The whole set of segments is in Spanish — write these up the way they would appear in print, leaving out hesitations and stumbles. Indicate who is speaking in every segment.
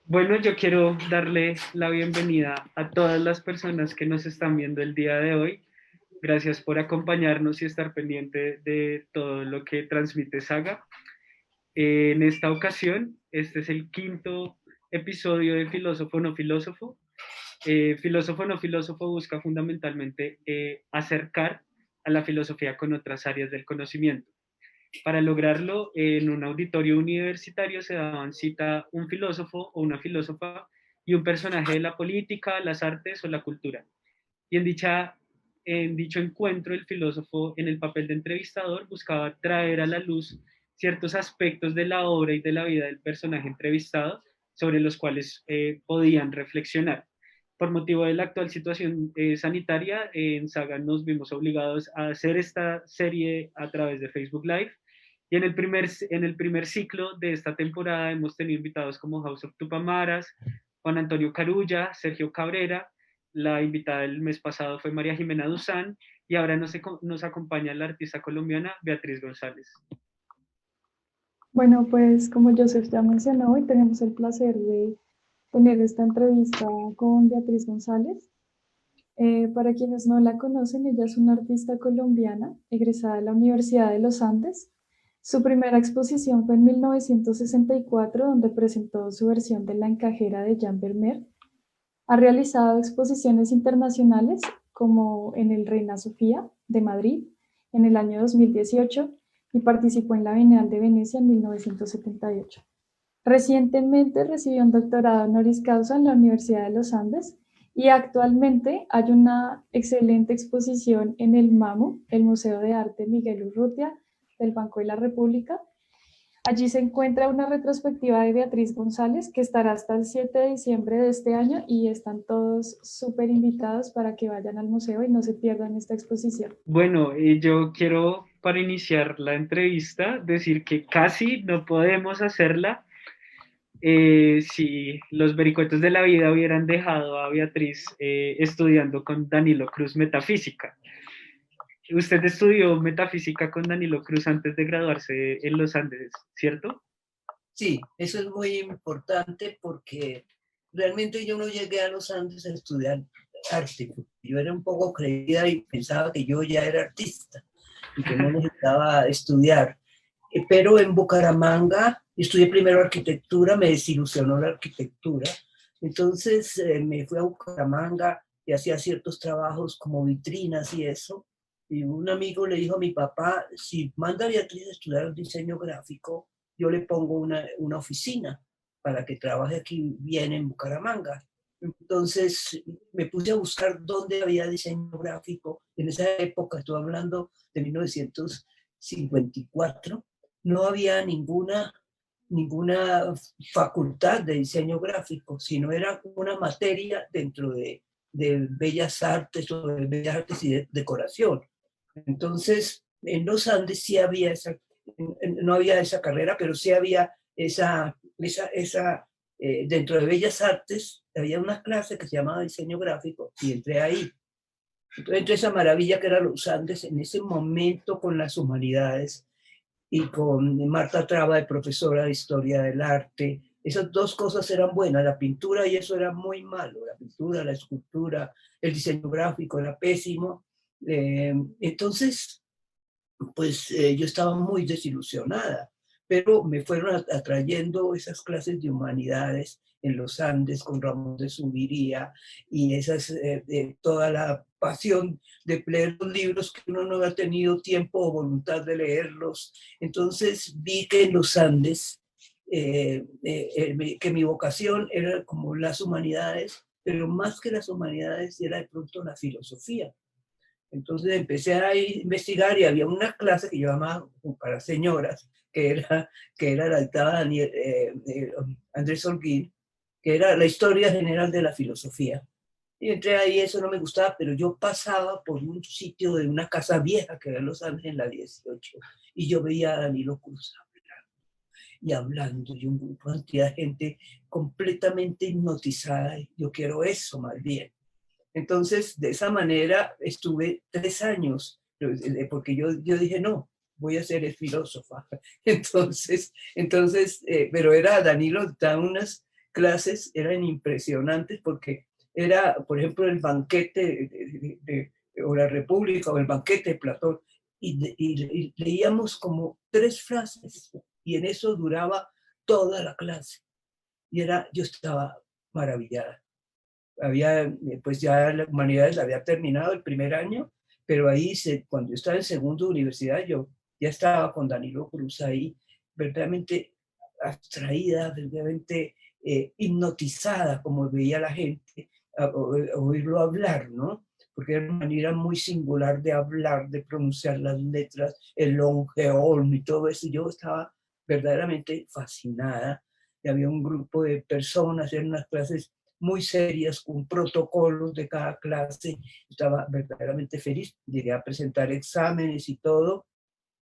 Speaker 1: Bueno, yo quiero darle la bienvenida a todas las personas que nos están viendo el día de hoy. Gracias por acompañarnos y estar pendiente de todo lo que transmite Saga. En esta ocasión, este es el quinto episodio de Filósofo no Filósofo. Filósofo no Filósofo busca fundamentalmente acercar a la filosofía con otras áreas del conocimiento. Para lograrlo, en un auditorio universitario se daban cita un filósofo o una filósofa y un personaje de la política, las artes o la cultura. Y en dicho encuentro, el filósofo, en el papel de entrevistador, buscaba traer a la luz ciertos aspectos de la obra y de la vida del personaje entrevistado sobre los cuales podían reflexionar. Por motivo de la actual situación sanitaria, en Saga nos vimos obligados a hacer esta serie a través de Facebook Live. Y en el primer ciclo de esta temporada hemos tenido invitados como House of Tupamaras, Juan Antonio Carulla, Sergio Cabrera. La invitada del mes pasado fue María Jimena Duzán y ahora nos acompaña la artista colombiana Beatriz González.
Speaker 2: Bueno, pues como Joseph ya mencionó, hoy tenemos el placer de tener esta entrevista con Beatriz González. Para quienes no la conocen, ella es una artista colombiana egresada de la Universidad de los Andes. Su primera exposición fue en 1964, donde presentó su versión de La encajera de Jean Vermeer. Ha realizado exposiciones internacionales como en el Reina Sofía de Madrid en el año 2018 y participó en la Bienal de Venecia en 1978. Recientemente recibió un doctorado honoris causa en la Universidad de los Andes y actualmente hay una excelente exposición en el MAMU, el Museo de Arte Miguel Urrutia del Banco de la República. Allí se encuentra una retrospectiva de Beatriz González que estará hasta el 7 de diciembre de este año y están todos súper invitados para que vayan al museo y no se pierdan esta exposición.
Speaker 1: Bueno, yo quiero para iniciar la entrevista decir que casi no podemos hacerla si los vericuetos de la vida hubieran dejado a Beatriz estudiando con Danilo Cruz metafísica. Usted estudió metafísica con Danilo Cruz antes de graduarse en los Andes, ¿cierto?
Speaker 3: Sí, eso es muy importante porque realmente yo no llegué a los Andes a estudiar arte. Yo era un poco creída y pensaba que yo ya era artista y que no necesitaba estudiar. Pero en Bucaramanga estudié primero arquitectura, me desilusionó la arquitectura. Entonces me fui a Bucaramanga y hacía ciertos trabajos como vitrinas y eso. Y un amigo le dijo a mi papá, si manda a Beatriz a estudiar diseño gráfico, yo le pongo una oficina para que trabaje aquí bien en Bucaramanga. Entonces me puse a buscar dónde había diseño gráfico. En esa época, estoy hablando de 1954, no había ninguna facultad de diseño gráfico, sino era una materia dentro de Bellas Artes o de Bellas Artes y de decoración. Entonces, en los Andes sí había no había esa carrera, pero sí había dentro de Bellas Artes había una clase que se llamaba diseño gráfico y entré ahí. Entonces, entre esa maravilla que eran los Andes en ese momento con las humanidades y con Marta Traba de profesora de historia del arte. Esas dos cosas eran buenas, la pintura y eso era muy malo, la pintura, la escultura, el diseño gráfico era pésimo. Entonces, pues yo estaba muy desilusionada, pero me fueron atrayendo esas clases de humanidades en los Andes con Ramón de Zuviría y toda la pasión de leer los libros que uno no ha tenido tiempo o voluntad de leerlos. Entonces vi que en los Andes, que mi vocación era como las humanidades, pero más que las humanidades era de pronto la filosofía. Entonces empecé a investigar y había una clase que yo llamaba para señoras, que era la dictaba Andrés Holguín, que era la historia general de la filosofía. Y entré ahí, eso no me gustaba, pero yo pasaba por un sitio de una casa vieja que era en Los Ángeles, en la 18, y yo veía a Danilo Cruz hablando, y una cantidad de gente completamente hipnotizada. Yo quiero eso más bien. Entonces, de esa manera estuve 3 años, porque yo dije, no, voy a ser filósofa. Pero era Danilo, da unas clases eran impresionantes porque era, por ejemplo, el banquete o la República o el banquete de Platón, y leíamos como 3 frases y en eso duraba toda la clase. Y yo estaba maravillada. Pues ya la humanidades había terminado el primer año, pero ahí cuando yo estaba en segundo de universidad, yo ya estaba con Danilo Cruz ahí, verdaderamente abstraída, verdaderamente hipnotizada, como veía la gente, oírlo hablar, ¿no? Porque era una manera muy singular de hablar, de pronunciar las letras, el longeón y todo eso. Yo estaba verdaderamente fascinada. Y había un grupo de personas en unas clases muy serias, con protocolos de cada clase. Estaba verdaderamente feliz. Llegué a presentar exámenes y todo,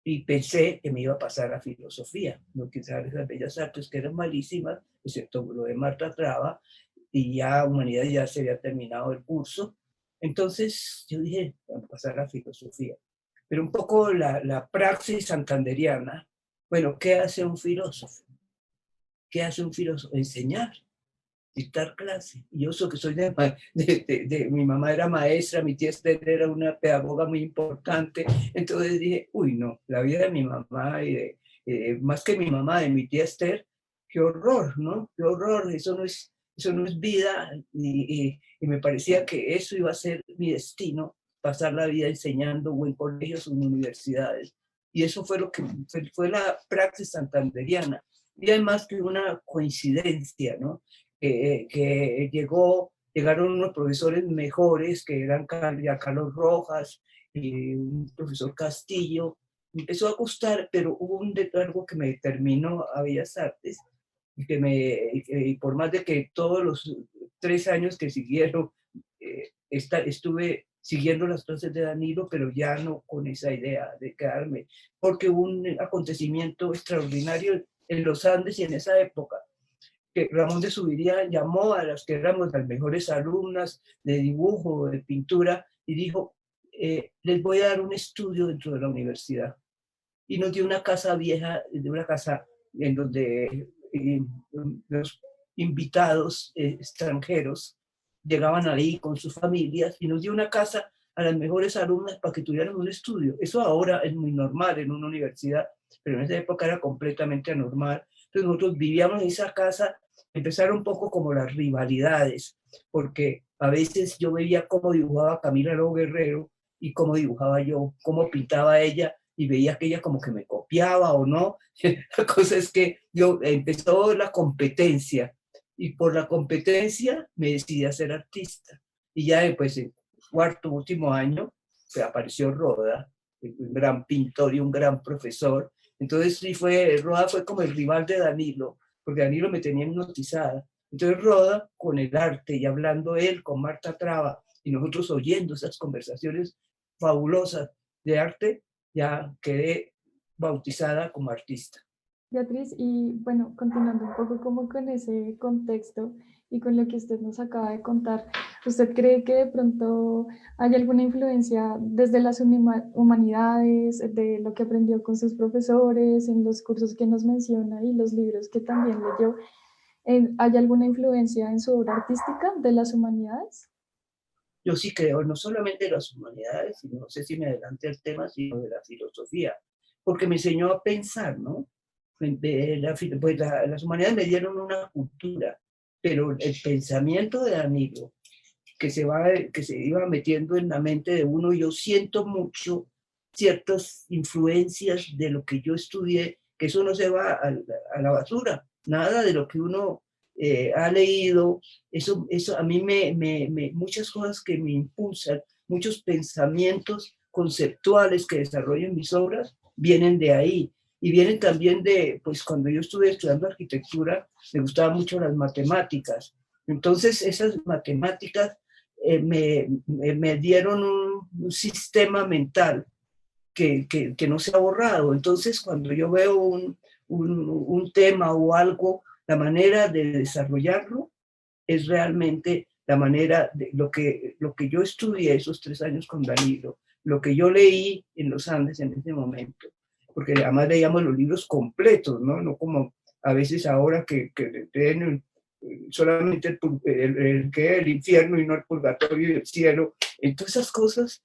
Speaker 3: y pensé que me iba a pasar a filosofía, no quizás las bellas artes, que eran malísimas, excepto lo de Marta Traba, y ya humanidad ya se había terminado el curso. Entonces yo dije, voy a pasar a filosofía. Pero un poco la praxis santanderiana, bueno, ¿qué hace un filósofo? ¿Qué hace un filósofo? Enseñar, dictar clase. Y yo que soy mi mamá era maestra, mi tía Esther era una pedagoga muy importante, entonces dije, uy, no, la vida de mi mamá, y más que mi mamá, de mi tía Esther, qué horror, ¿no? Qué horror, eso no es vida, y me parecía que eso iba a ser mi destino, pasar la vida enseñando o en colegios o en universidades. Y eso fue lo que fue la praxis santanderiana. Y además que una coincidencia, ¿no? Que llegaron unos profesores mejores, que eran Carlos Rojas y un profesor Castillo. Me empezó a gustar, pero hubo algo que me determinó a Bellas Artes, y por más de que todos los 3 años que siguieron, estuve siguiendo las clases de Danilo, pero ya no con esa idea de quedarme, porque hubo un acontecimiento extraordinario en los Andes y en esa época, que Ramón de Subiría llamó a las que éramos las mejores alumnas de dibujo, de pintura, y dijo, les voy a dar un estudio dentro de la universidad. Y nos dio una casa vieja, de una casa en donde los invitados extranjeros llegaban ahí con sus familias, y nos dio una casa a las mejores alumnas para que tuvieran un estudio. Eso ahora es muy normal en una universidad, pero en esa época era completamente anormal. Entonces nosotros vivíamos en esa casa. Empezaron un poco como las rivalidades, porque a veces yo veía cómo dibujaba Camila Lobo Guerrero y cómo dibujaba yo, cómo pintaba ella, y veía que ella como que me copiaba o no. La cosa es que empezó la competencia, y por la competencia me decidí a ser artista. Y ya después, en cuarto, último año, apareció Roda, un gran pintor y un gran profesor. Entonces sí Roda fue como el rival de Danilo, porque Danilo me tenía hipnotizada. Entonces Roda, con el arte y hablando él con Marta Traba, y nosotros oyendo esas conversaciones fabulosas de arte, ya quedé bautizada como artista.
Speaker 2: Beatriz, y bueno, continuando un poco como con ese contexto y con lo que usted nos acaba de contar, ¿usted cree que de pronto hay alguna influencia desde las humanidades, de lo que aprendió con sus profesores, en los cursos que nos menciona y los libros que también leyó? ¿Hay alguna influencia en su obra artística de las humanidades?
Speaker 3: Yo sí creo, no solamente de las humanidades, sino, no sé si me adelante el tema, sino de la filosofía, porque me enseñó a pensar, ¿no? Pues las humanidades me dieron una cultura, pero el pensamiento de Danilo, que se iba metiendo en la mente de uno, yo siento mucho ciertas influencias de lo que yo estudié, que eso no se va a la basura, nada de lo que uno ha leído, eso a mí muchas cosas que me impulsan, muchos pensamientos conceptuales que desarrollo en mis obras, vienen de ahí. Y vienen también pues cuando yo estuve estudiando arquitectura, me gustaban mucho las matemáticas. Entonces esas matemáticas me dieron un sistema mental que no se ha borrado. Entonces, cuando yo veo un tema o algo, la manera de desarrollarlo es realmente la manera de lo que yo estudié esos 3 años con Danilo, lo que yo leí en los Andes en ese momento, porque además leíamos los libros completos, ¿no? No como a veces ahora que leen solamente el infierno y no el purgatorio y el cielo. En todas esas cosas,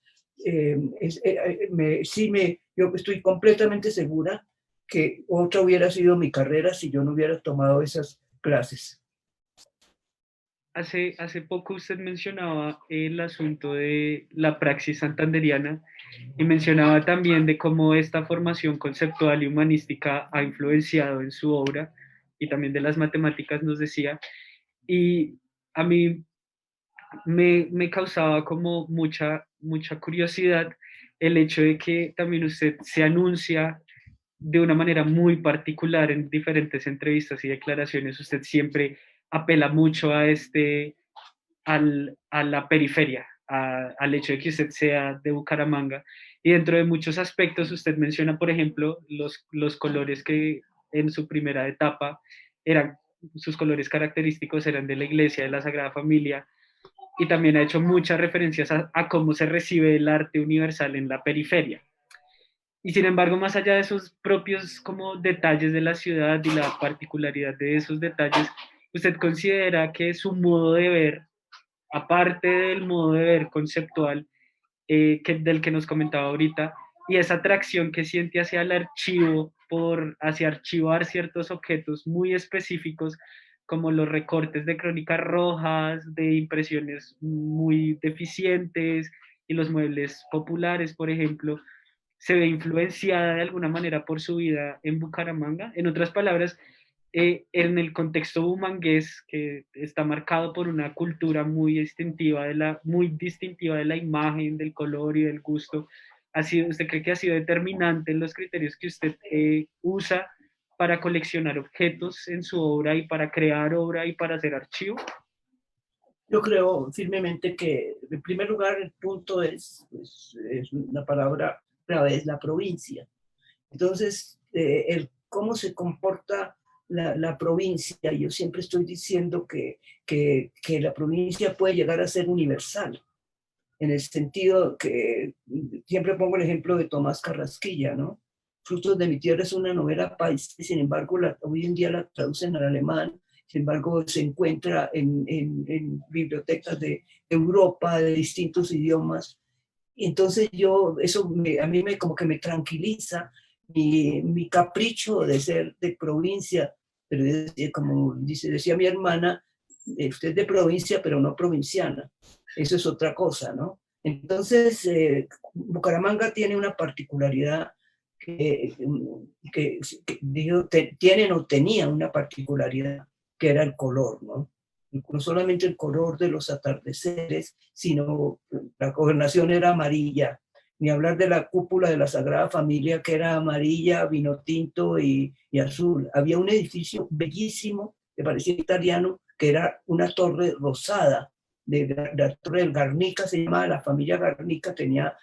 Speaker 3: yo estoy completamente segura que otra hubiera sido mi carrera si yo no hubiera tomado esas clases.
Speaker 1: Hace poco usted mencionaba el asunto de la praxis santanderiana y mencionaba también de cómo esta formación conceptual y humanística ha influenciado en su obra y también de las matemáticas nos decía. Y a mí me causaba como mucha curiosidad el hecho de que también usted se anuncia de una manera muy particular en diferentes entrevistas y declaraciones. Usted siempre apela mucho a la periferia, al hecho de que usted sea de Bucaramanga. Y dentro de muchos aspectos, usted menciona, por ejemplo, los colores que en su primera etapa eran, sus colores característicos eran de la iglesia, de la Sagrada Familia, y también ha hecho muchas referencias a cómo se recibe el arte universal en la periferia. Y sin embargo, más allá de esos propios como detalles de la ciudad y la particularidad de esos detalles, ¿usted considera que su modo de ver, aparte del modo de ver conceptual del que nos comentaba ahorita, y esa atracción que siente hacia el archivo, hacia archivar ciertos objetos muy específicos, como los recortes de crónicas rojas, de impresiones muy deficientes y los muebles populares, por ejemplo, se ve influenciada de alguna manera por su vida en Bucaramanga? En otras palabras, en el contexto bumangués, que está marcado por una cultura muy distintiva de la imagen, del color y del gusto, ¿usted cree que ha sido determinante en los criterios que usted usa para coleccionar objetos en su obra y para crear obra y para hacer archivo?
Speaker 3: Yo creo firmemente que, en primer lugar, el punto es una palabra clave, es la provincia. Entonces, cómo se comporta la provincia, yo siempre estoy diciendo que la provincia puede llegar a ser universal, en el sentido que siempre pongo el ejemplo de Tomás Carrasquilla, ¿no? Frutos de mi tierra es una novela paisa, sin embargo, hoy en día la traducen al alemán, sin embargo, se encuentra en bibliotecas de Europa, de distintos idiomas. Y entonces a mí como que me tranquiliza mi capricho de ser de provincia, pero como decía mi hermana, usted es de provincia, pero no provinciana. Eso es otra cosa, ¿no? Entonces, Bucaramanga tiene una particularidad tienen o tenían una particularidad que era el color, ¿no? No solamente el color de los atardeceres, sino la gobernación era amarilla, ni hablar de la cúpula de la Sagrada Familia que era amarilla, vino tinto y azul. Había un edificio bellísimo que parecía italiano, que era una torre rosada, la torre del Garnica, se llamaba, la familia Garnica tenía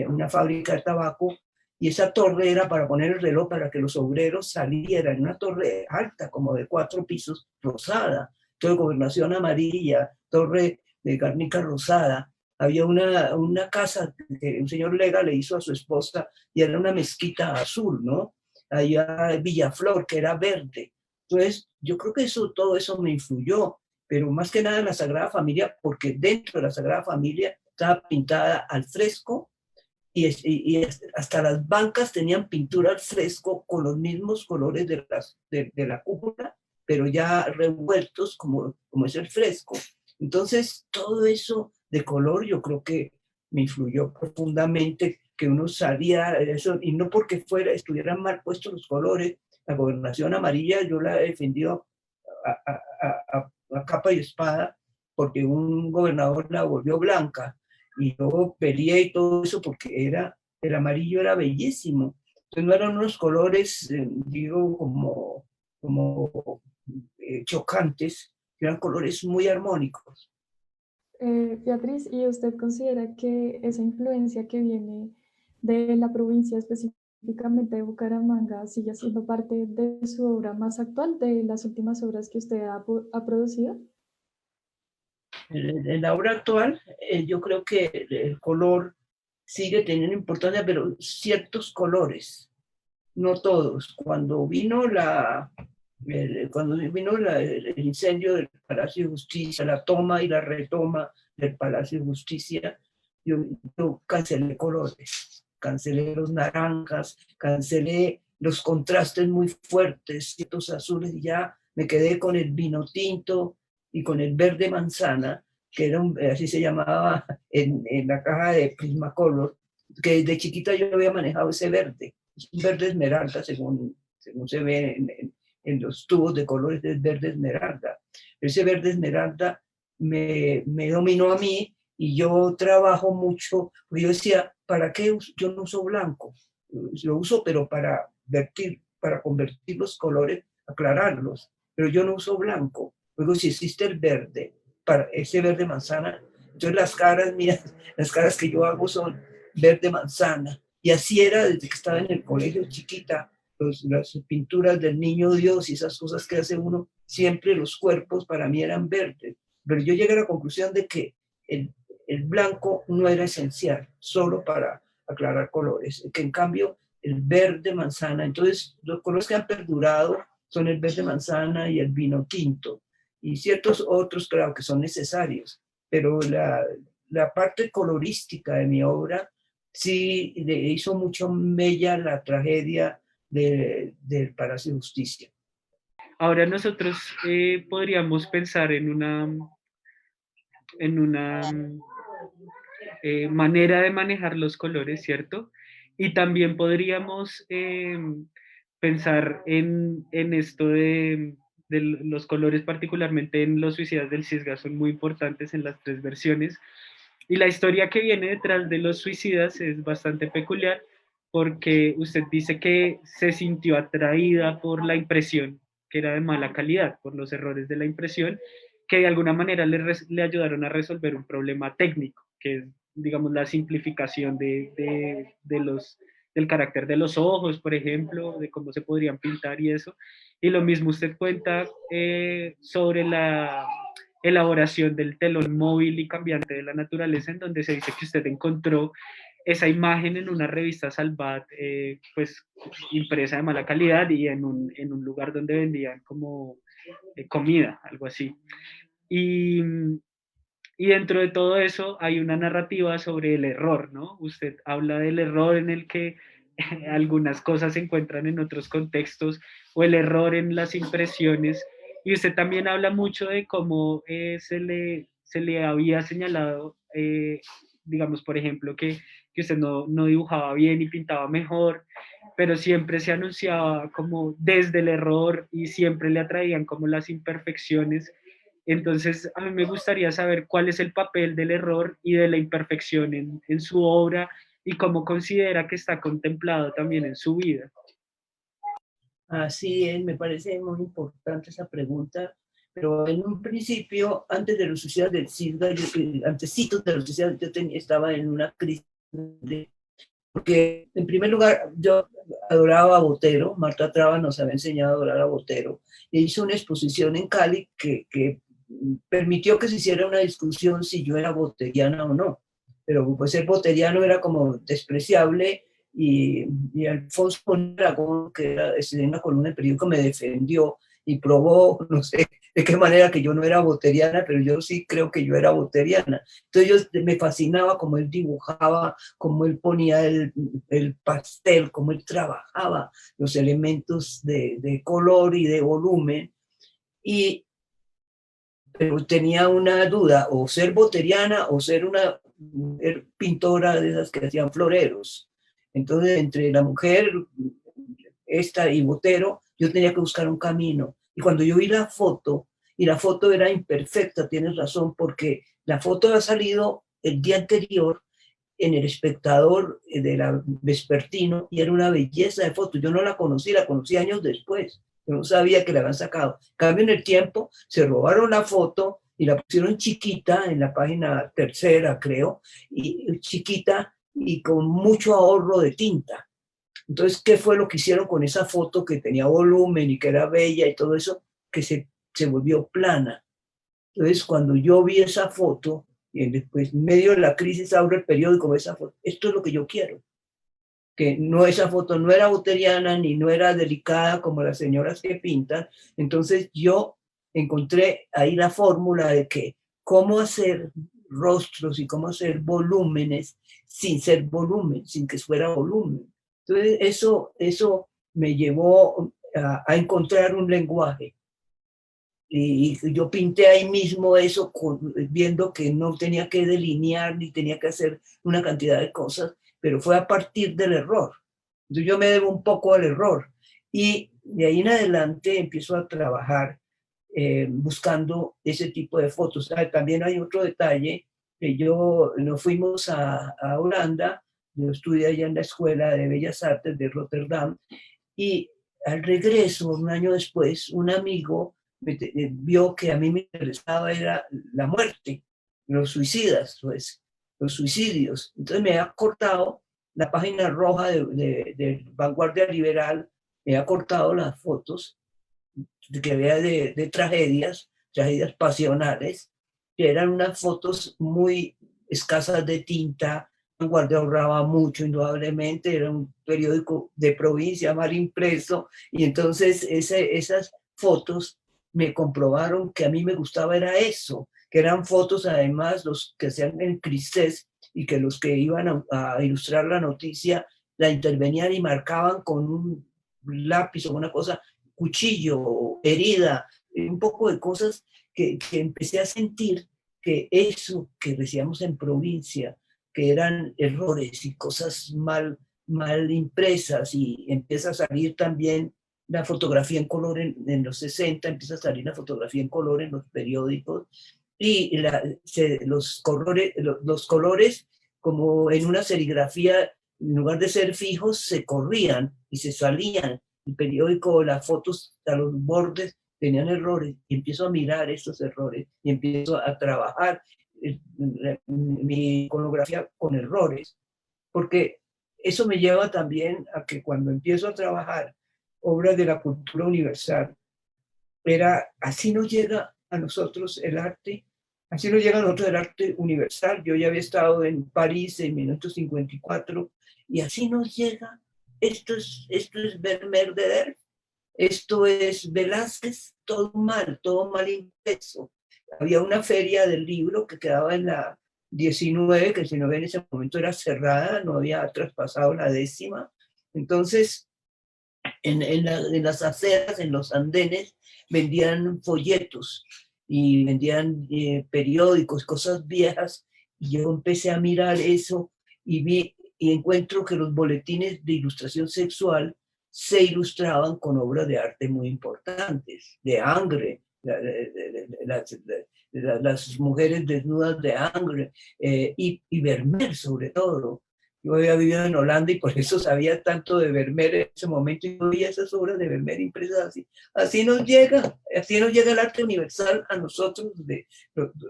Speaker 3: una fábrica de tabaco, y esa torre era para poner el reloj para que los obreros salieran, una torre alta, como de 4 pisos, rosada, entonces gobernación amarilla, torre de Garnica rosada. Había una casa que un señor Lega le hizo a su esposa y era una mezquita azul, ¿no? Había Villaflor, que era verde. Entonces, yo creo que todo eso me influyó, pero más que nada en la Sagrada Familia, porque dentro de la Sagrada Familia estaba pintada al fresco y hasta las bancas tenían pintura al fresco con los mismos colores de la cúpula, pero ya revueltos como es el fresco. Entonces, todo eso de color yo creo que me influyó profundamente, que uno salía eso, y no porque estuvieran mal puestos los colores. La gobernación amarilla yo la he defendido a capa y espada, porque un gobernador la volvió blanca, y yo peleé y todo eso porque el amarillo era bellísimo. Entonces no eran unos colores, digo, como chocantes, eran colores muy armónicos.
Speaker 2: Beatriz, ¿y usted considera que esa influencia que viene de la provincia, específicamente de Bucaramanga, sigue siendo parte de su obra más actual, de las últimas obras que usted ha producido?
Speaker 3: En la obra actual, yo creo que el color sigue teniendo importancia, pero ciertos colores, no todos. Cuando vino Cuando vino el incendio del Palacio de Justicia, la toma y la retoma del Palacio de Justicia, yo cancelé colores, cancelé los naranjas, cancelé los contrastes muy fuertes, ciertos azules, y ya me quedé con el vino tinto y con el verde manzana, que era así se llamaba en la caja de Prismacolor, que de chiquita yo había manejado ese verde, es un verde esmeralda según se ve en los tubos de colores del verde esmeralda. Ese verde esmeralda me dominó a mí y yo trabajo mucho, porque yo decía, ¿para qué yo no uso blanco? Lo uso, pero para convertir los colores, aclararlos, pero yo no uso blanco. Luego, si existe el verde, para ese verde manzana, entonces las caras mías, las caras que yo hago son verde manzana. Y así era desde que estaba en el colegio chiquita, las pinturas del niño Dios y esas cosas que hace uno, siempre los cuerpos para mí eran verdes. Pero yo llegué a la conclusión de que el blanco no era esencial, solo para aclarar colores, que en cambio el verde manzana, entonces los colores que han perdurado son el verde manzana y el vino tinto, y ciertos otros, claro, que son necesarios, pero la parte colorística de mi obra sí le hizo mucho mella la tragedia del Palacio de Justicia.
Speaker 1: Ahora nosotros podríamos pensar en una manera de manejar los colores, ¿cierto? Y también podríamos pensar en esto de los colores, particularmente en Los Suicidas del Cisga, son muy importantes en las tres versiones. Y la historia que viene detrás de Los Suicidas es bastante peculiar porque usted dice que se sintió atraída por la impresión, que era de mala calidad, por los errores de la impresión, que de alguna manera le ayudaron a resolver un problema técnico, que es, digamos, la simplificación del carácter de los ojos, por ejemplo, de cómo se podrían pintar y eso. Y lo mismo usted cuenta sobre la elaboración del telón móvil y cambiante de la naturaleza, en donde se dice que usted encontró esa imagen en una revista Salvat, pues impresa de mala calidad y en un lugar donde vendían como comida, algo así. Y, y dentro de todo eso hay una narrativa sobre el error, ¿no? Usted habla del error en el que algunas cosas se encuentran en otros contextos o el error en las impresiones. Y usted también habla mucho de cómo se le había señalado, digamos, por ejemplo, que usted no dibujaba bien y pintaba mejor, pero siempre se anunciaba como desde el error y siempre le atraían como las imperfecciones. Entonces, a mí me gustaría saber cuál es el papel del error y de la imperfección en su obra y cómo considera que está contemplado también en su vida.
Speaker 3: Así es, me parece muy importante esa pregunta, pero en un principio, antes de los suicidios del SIDA, antesitos de los suicidios, estaba en una crisis, porque en primer lugar yo adoraba a Botero, Marta Traba nos había enseñado a adorar a Botero, e hizo una exposición en Cali que permitió que se hiciera una discusión si yo era boteriana o no, pero pues ser boteriano era como despreciable, y Alfonso Mondragón, que era en una columna del periódico, me defendió y probó, no sé de qué manera, que yo no era boteriana, pero yo sí creo que yo era boteriana. Entonces me fascinaba cómo él dibujaba, cómo él ponía el pastel, cómo él trabajaba los elementos de color y de volumen, y pero tenía una duda, o ser boteriana o ser una mujer pintora de esas que hacían floreros. Entonces, entre la mujer esta y Botero, yo tenía que buscar un camino. Y cuando yo vi la foto, y la foto era imperfecta, tienes razón, porque la foto ha salido el día anterior en El Espectador de la Vespertino, y era una belleza de foto. Yo no la conocí años después. Yo no sabía que la habían sacado. En cambio, en el tiempo, se robaron la foto y la pusieron chiquita en la página tercera, creo, y chiquita y con mucho ahorro de tinta. Entonces, ¿qué fue lo que hicieron con esa foto que tenía volumen y que era bella y todo eso? Que se volvió plana. Entonces, cuando yo vi esa foto, y después, en medio de la crisis, abro el periódico, esa foto, esto es lo que yo quiero. que no, esa foto no era bauteriana ni no era delicada como las señoras que pintan. Entonces yo encontré ahí la fórmula de que cómo hacer rostros y cómo hacer volúmenes sin ser volumen, sin que fuera volumen. Entonces eso me llevó a encontrar un lenguaje. Y yo pinté ahí mismo eso, viendo que no tenía que delinear ni tenía que hacer una cantidad de cosas, pero fue a partir del error. Entonces yo me debo un poco al error. Y de ahí en adelante empiezo a trabajar buscando ese tipo de fotos. También hay otro detalle, que nos fuimos a Holanda, yo estudié allá en la Escuela de Bellas Artes de Rotterdam, y al regreso, un año después, un amigo vio que a mí me interesaba era la muerte, los suicidas, pues, los suicidios. Entonces me ha cortado la página roja de Vanguardia Liberal, me ha cortado las fotos que había de tragedias, tragedias pasionales, que eran unas fotos muy escasas de tinta. Vanguardia ahorraba mucho, indudablemente, era un periódico de provincia mal impreso, y entonces esas fotos me comprobaron que a mí me gustaba era eso, que eran fotos además los que hacían en crisés y que los que iban a ilustrar la noticia la intervenían y marcaban con un lápiz o una cosa, cuchillo, herida, un poco de cosas que empecé a sentir que eso que decíamos en provincia, que eran errores y cosas mal impresas, y empieza a salir también la fotografía en color en los 60, empieza a salir la fotografía en color en los periódicos, y los colores, como en una serigrafía, en lugar de ser fijos, se corrían y se salían. El periódico, las fotos a los bordes tenían errores, y empiezo a mirar estos errores y empiezo a trabajar mi iconografía con errores, porque eso me lleva también a que cuando empiezo a trabajar obras de la cultura universal, así nos llega a nosotros el arte, así nos llega a nosotros el arte universal. Yo ya había estado en París en 1954, y así nos llega. Esto es Vermeer de Delft, esto es Velázquez, todo mal impreso. Había una feria del libro que quedaba en la 19, que si no ven en ese momento era cerrada, no había traspasado la 10ª. Entonces, en las aceras, en los andenes, vendían folletos y vendían periódicos, cosas viejas, y yo empecé a mirar eso y encuentro que los boletines de ilustración sexual se ilustraban con obras de arte muy importantes, de Ingres, las mujeres desnudas de Ingres, y Vermeer sobre todo. Yo había vivido en Holanda y por eso sabía tanto de Vermeer en ese momento, y veía esas obras de Vermeer impresas así. Así nos llega el arte universal a nosotros,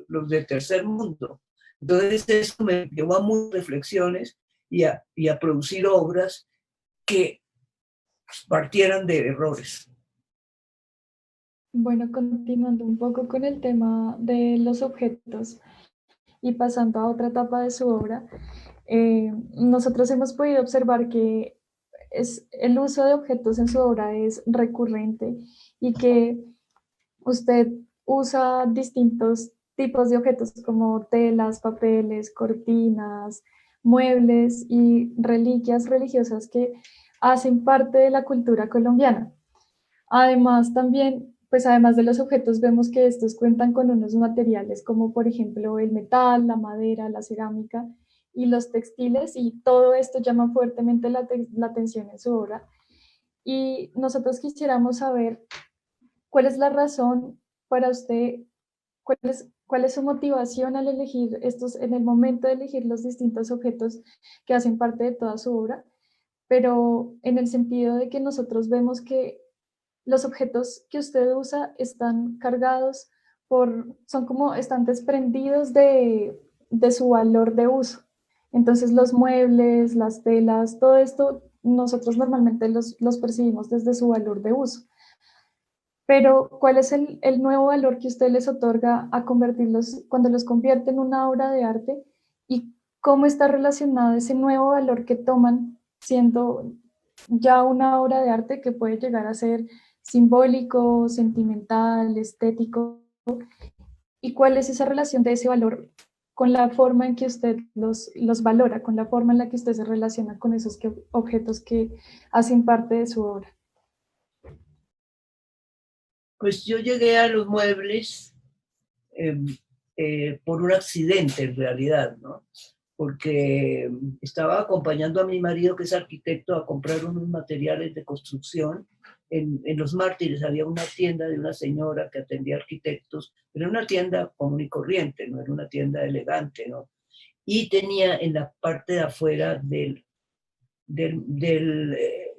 Speaker 3: los del tercer mundo. Entonces eso me llevó a muchas reflexiones y a producir obras que partieran de errores.
Speaker 2: Bueno, continuando un poco con el tema de los objetos y pasando a otra etapa de su obra, nosotros hemos podido observar que el uso de objetos en su obra es recurrente y que usted usa distintos tipos de objetos como telas, papeles, cortinas, muebles y reliquias religiosas que hacen parte de la cultura colombiana. Además, también, pues además de los objetos, vemos que estos cuentan con unos materiales como por ejemplo el metal, la madera, la cerámica y los textiles, y todo esto llama fuertemente la atención en su obra. Y nosotros quisiéramos saber cuál es la razón para usted, cuál es su motivación al elegir estos, en el momento de elegir los distintos objetos que hacen parte de toda su obra, pero en el sentido de que nosotros vemos que los objetos que usted usa están cargados son como, están desprendidos de su valor de uso. Entonces los muebles, las telas, todo esto, nosotros normalmente los percibimos desde su valor de uso. Pero, ¿cuál es el nuevo valor que usted les otorga a convertirlos, cuando los convierte en una obra de arte? ¿Y cómo está relacionado ese nuevo valor que toman siendo ya una obra de arte que puede llegar a ser simbólico, sentimental, estético. ¿Y cuál es esa relación de ese valor con la forma en que usted los valora, con la forma en la que usted se relaciona con esos objetos que hacen parte de su obra?
Speaker 3: Pues yo llegué a los muebles por un accidente en realidad, ¿no? Porque estaba acompañando a mi marido, que es arquitecto, a comprar unos materiales de construcción. En Los Mártires había una tienda de una señora que atendía arquitectos, pero era una tienda común y corriente, no era una tienda elegante, ¿no? Y tenía en la parte de afuera de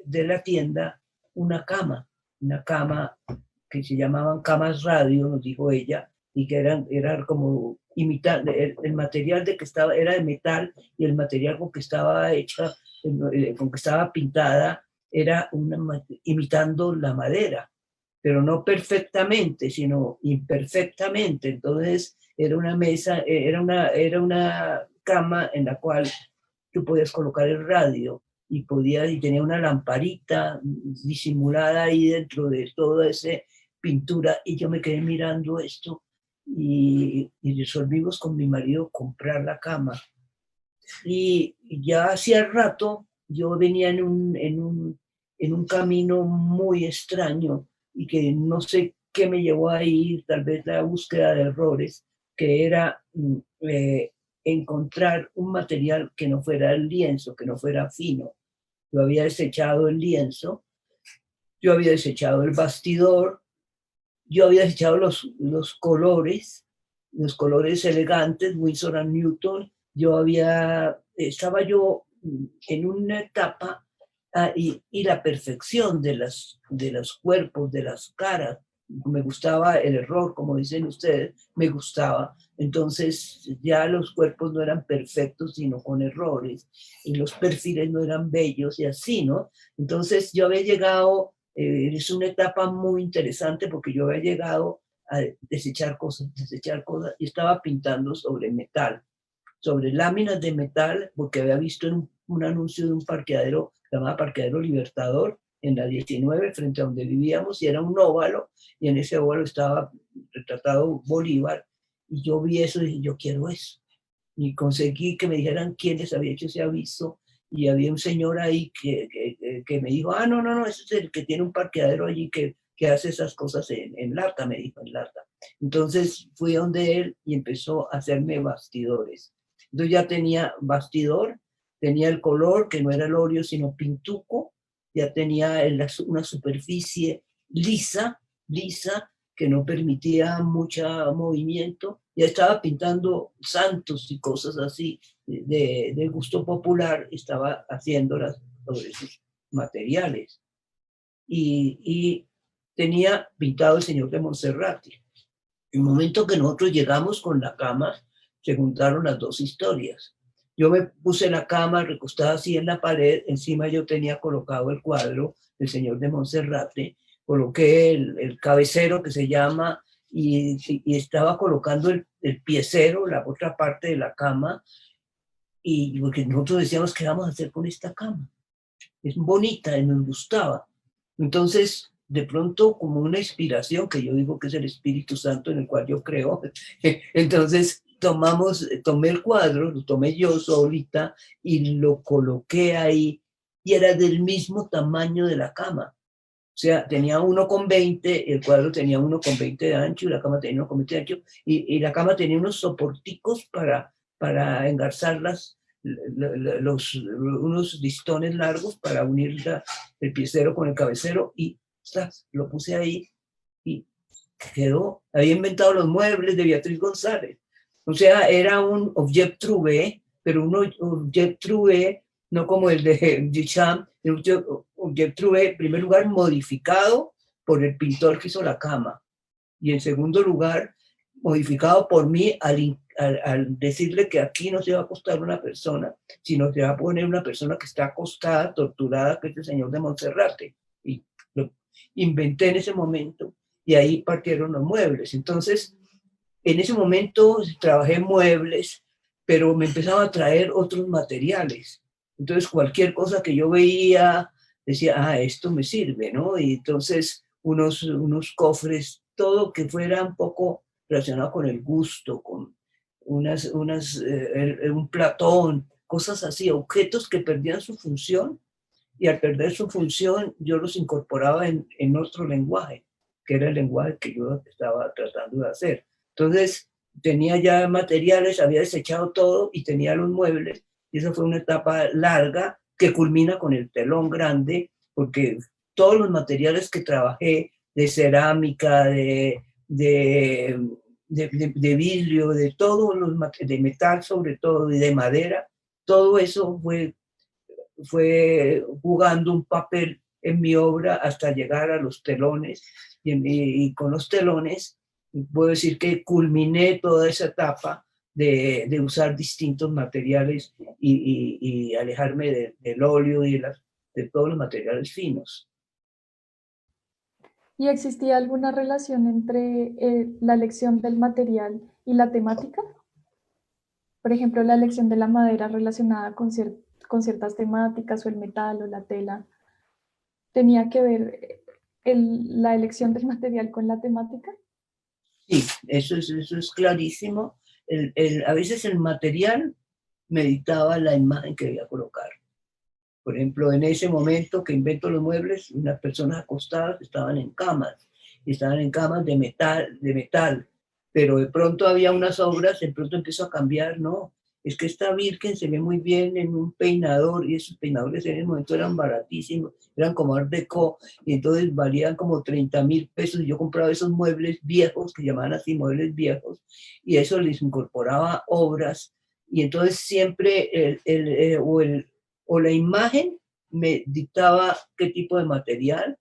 Speaker 3: la tienda una cama que se llamaban camas radio, nos dijo ella, y que eran como imitar el material de que estaba era de metal, y el material con que estaba hecha, con que estaba pintada, era imitando la madera, pero no perfectamente, sino imperfectamente. Entonces era una mesa, era una cama en la cual tú podías colocar el radio y tenía una lamparita disimulada ahí dentro de toda esa pintura, y yo me quedé mirando esto y resolvimos con mi marido comprar la cama. Y ya hacía rato yo venía en un camino muy extraño y que no sé qué me llevó a ir, tal vez la búsqueda de errores, que era encontrar un material que no fuera el lienzo, que no fuera fino. Yo había desechado el lienzo, yo había desechado el bastidor, yo había desechado los colores elegantes, Winsor and Newton. Estaba yo en una etapa y la perfección de los cuerpos, de las caras. Me gustaba el error, como dicen ustedes, me gustaba. Entonces ya los cuerpos no eran perfectos, sino con errores, y los perfiles no eran bellos y así, ¿no? Entonces yo había llegado, es una etapa muy interesante porque yo había llegado a desechar cosas, y estaba pintando sobre metal, sobre láminas de metal, porque había visto en un anuncio de un parqueadero, llamado Parqueadero Libertador, en la 19, frente a donde vivíamos, y era un óvalo, y en ese óvalo estaba retratado Bolívar, y yo vi eso y dije, yo quiero eso. Y conseguí que me dijeran quiénes había hecho ese aviso, y había un señor ahí que me dijo, no, ese es el que tiene un parqueadero allí que hace esas cosas en Larta, me dijo, en Larta. Entonces fui a donde él y empezó a hacerme bastidores. Entonces ya tenía bastidor, tenía el color, que no era el óleo, sino pintuco, ya tenía una superficie lisa, que no permitía mucho movimiento, ya estaba pintando santos y cosas así de gusto popular, estaba haciéndolas sobre esos materiales. Y tenía pintado el Señor de Monserrate. En el momento que nosotros llegamos con la cama, se juntaron las dos historias. Yo me puse la cama recostada así en la pared, encima yo tenía colocado el cuadro del Señor de Monserrate, coloqué el cabecero que se llama, y estaba colocando el piecero, la otra parte de la cama, y porque nosotros decíamos, ¿qué vamos a hacer con esta cama? Es bonita y nos gustaba. Entonces, de pronto, como una inspiración, que yo digo que es el Espíritu Santo en el cual yo creo, entonces tomé el cuadro, lo tomé yo solita y lo coloqué ahí, y era del mismo tamaño de la cama. O sea, tenía 1,20, el cuadro tenía 1,20 de ancho y la cama tenía 1,20 de ancho, y la cama tenía unos soporticos para engarzar unos listones largos para unir el piecero con el cabecero, y lo puse ahí y quedó. Había inventado los muebles de Beatriz González. O sea, era un objet trouvé, pero un objet trouvé no como el de Duchamp, un objet trouvé, en primer lugar, modificado por el pintor que hizo la cama, y en segundo lugar, modificado por mí al decirle que aquí no se va a acostar una persona, sino se va a poner una persona que está acostada, torturada, que es el Señor de Monserrate. Y lo inventé en ese momento, y ahí partieron los muebles. Entonces, en ese momento trabajé muebles, pero me empezaban a traer otros materiales. Entonces cualquier cosa que yo veía, decía, ah, esto me sirve, ¿no? Y entonces unos cofres, todo que fuera un poco relacionado con el gusto, con un platón, cosas así, objetos que perdían su función y al perder su función yo los incorporaba en otro lenguaje, que era el lenguaje que yo estaba tratando de hacer. Entonces tenía ya materiales, había desechado todo y tenía los muebles y esa fue una etapa larga que culmina con el telón grande, porque todos los materiales que trabajé de cerámica, de vidrio, de todos los de metal sobre todo y de madera, todo eso fue jugando un papel en mi obra hasta llegar a los telones y con los telones puedo decir que culminé toda esa etapa de usar distintos materiales y alejarme del óleo y de todos los materiales finos.
Speaker 2: ¿Y existía alguna relación entre la elección del material y la temática? Por ejemplo, la elección de la madera relacionada con ciertas temáticas o el metal o la tela. ¿Tenía que ver la elección del material con la temática?
Speaker 3: Sí, eso es clarísimo. A veces el material me dictaba la imagen que debía colocar. Por ejemplo, en ese momento que invento los muebles, unas personas acostadas estaban en camas de metal, pero de pronto había unas obras, de pronto empezó a cambiar, no, es que esta Virgen se ve muy bien en un peinador, y esos peinadores en ese momento eran baratísimos, eran como Art Deco, y entonces valían como 30.000 pesos, y yo compraba esos muebles viejos, que llamaban así muebles viejos, y eso les incorporaba obras, y entonces siempre o la imagen me dictaba qué tipo de material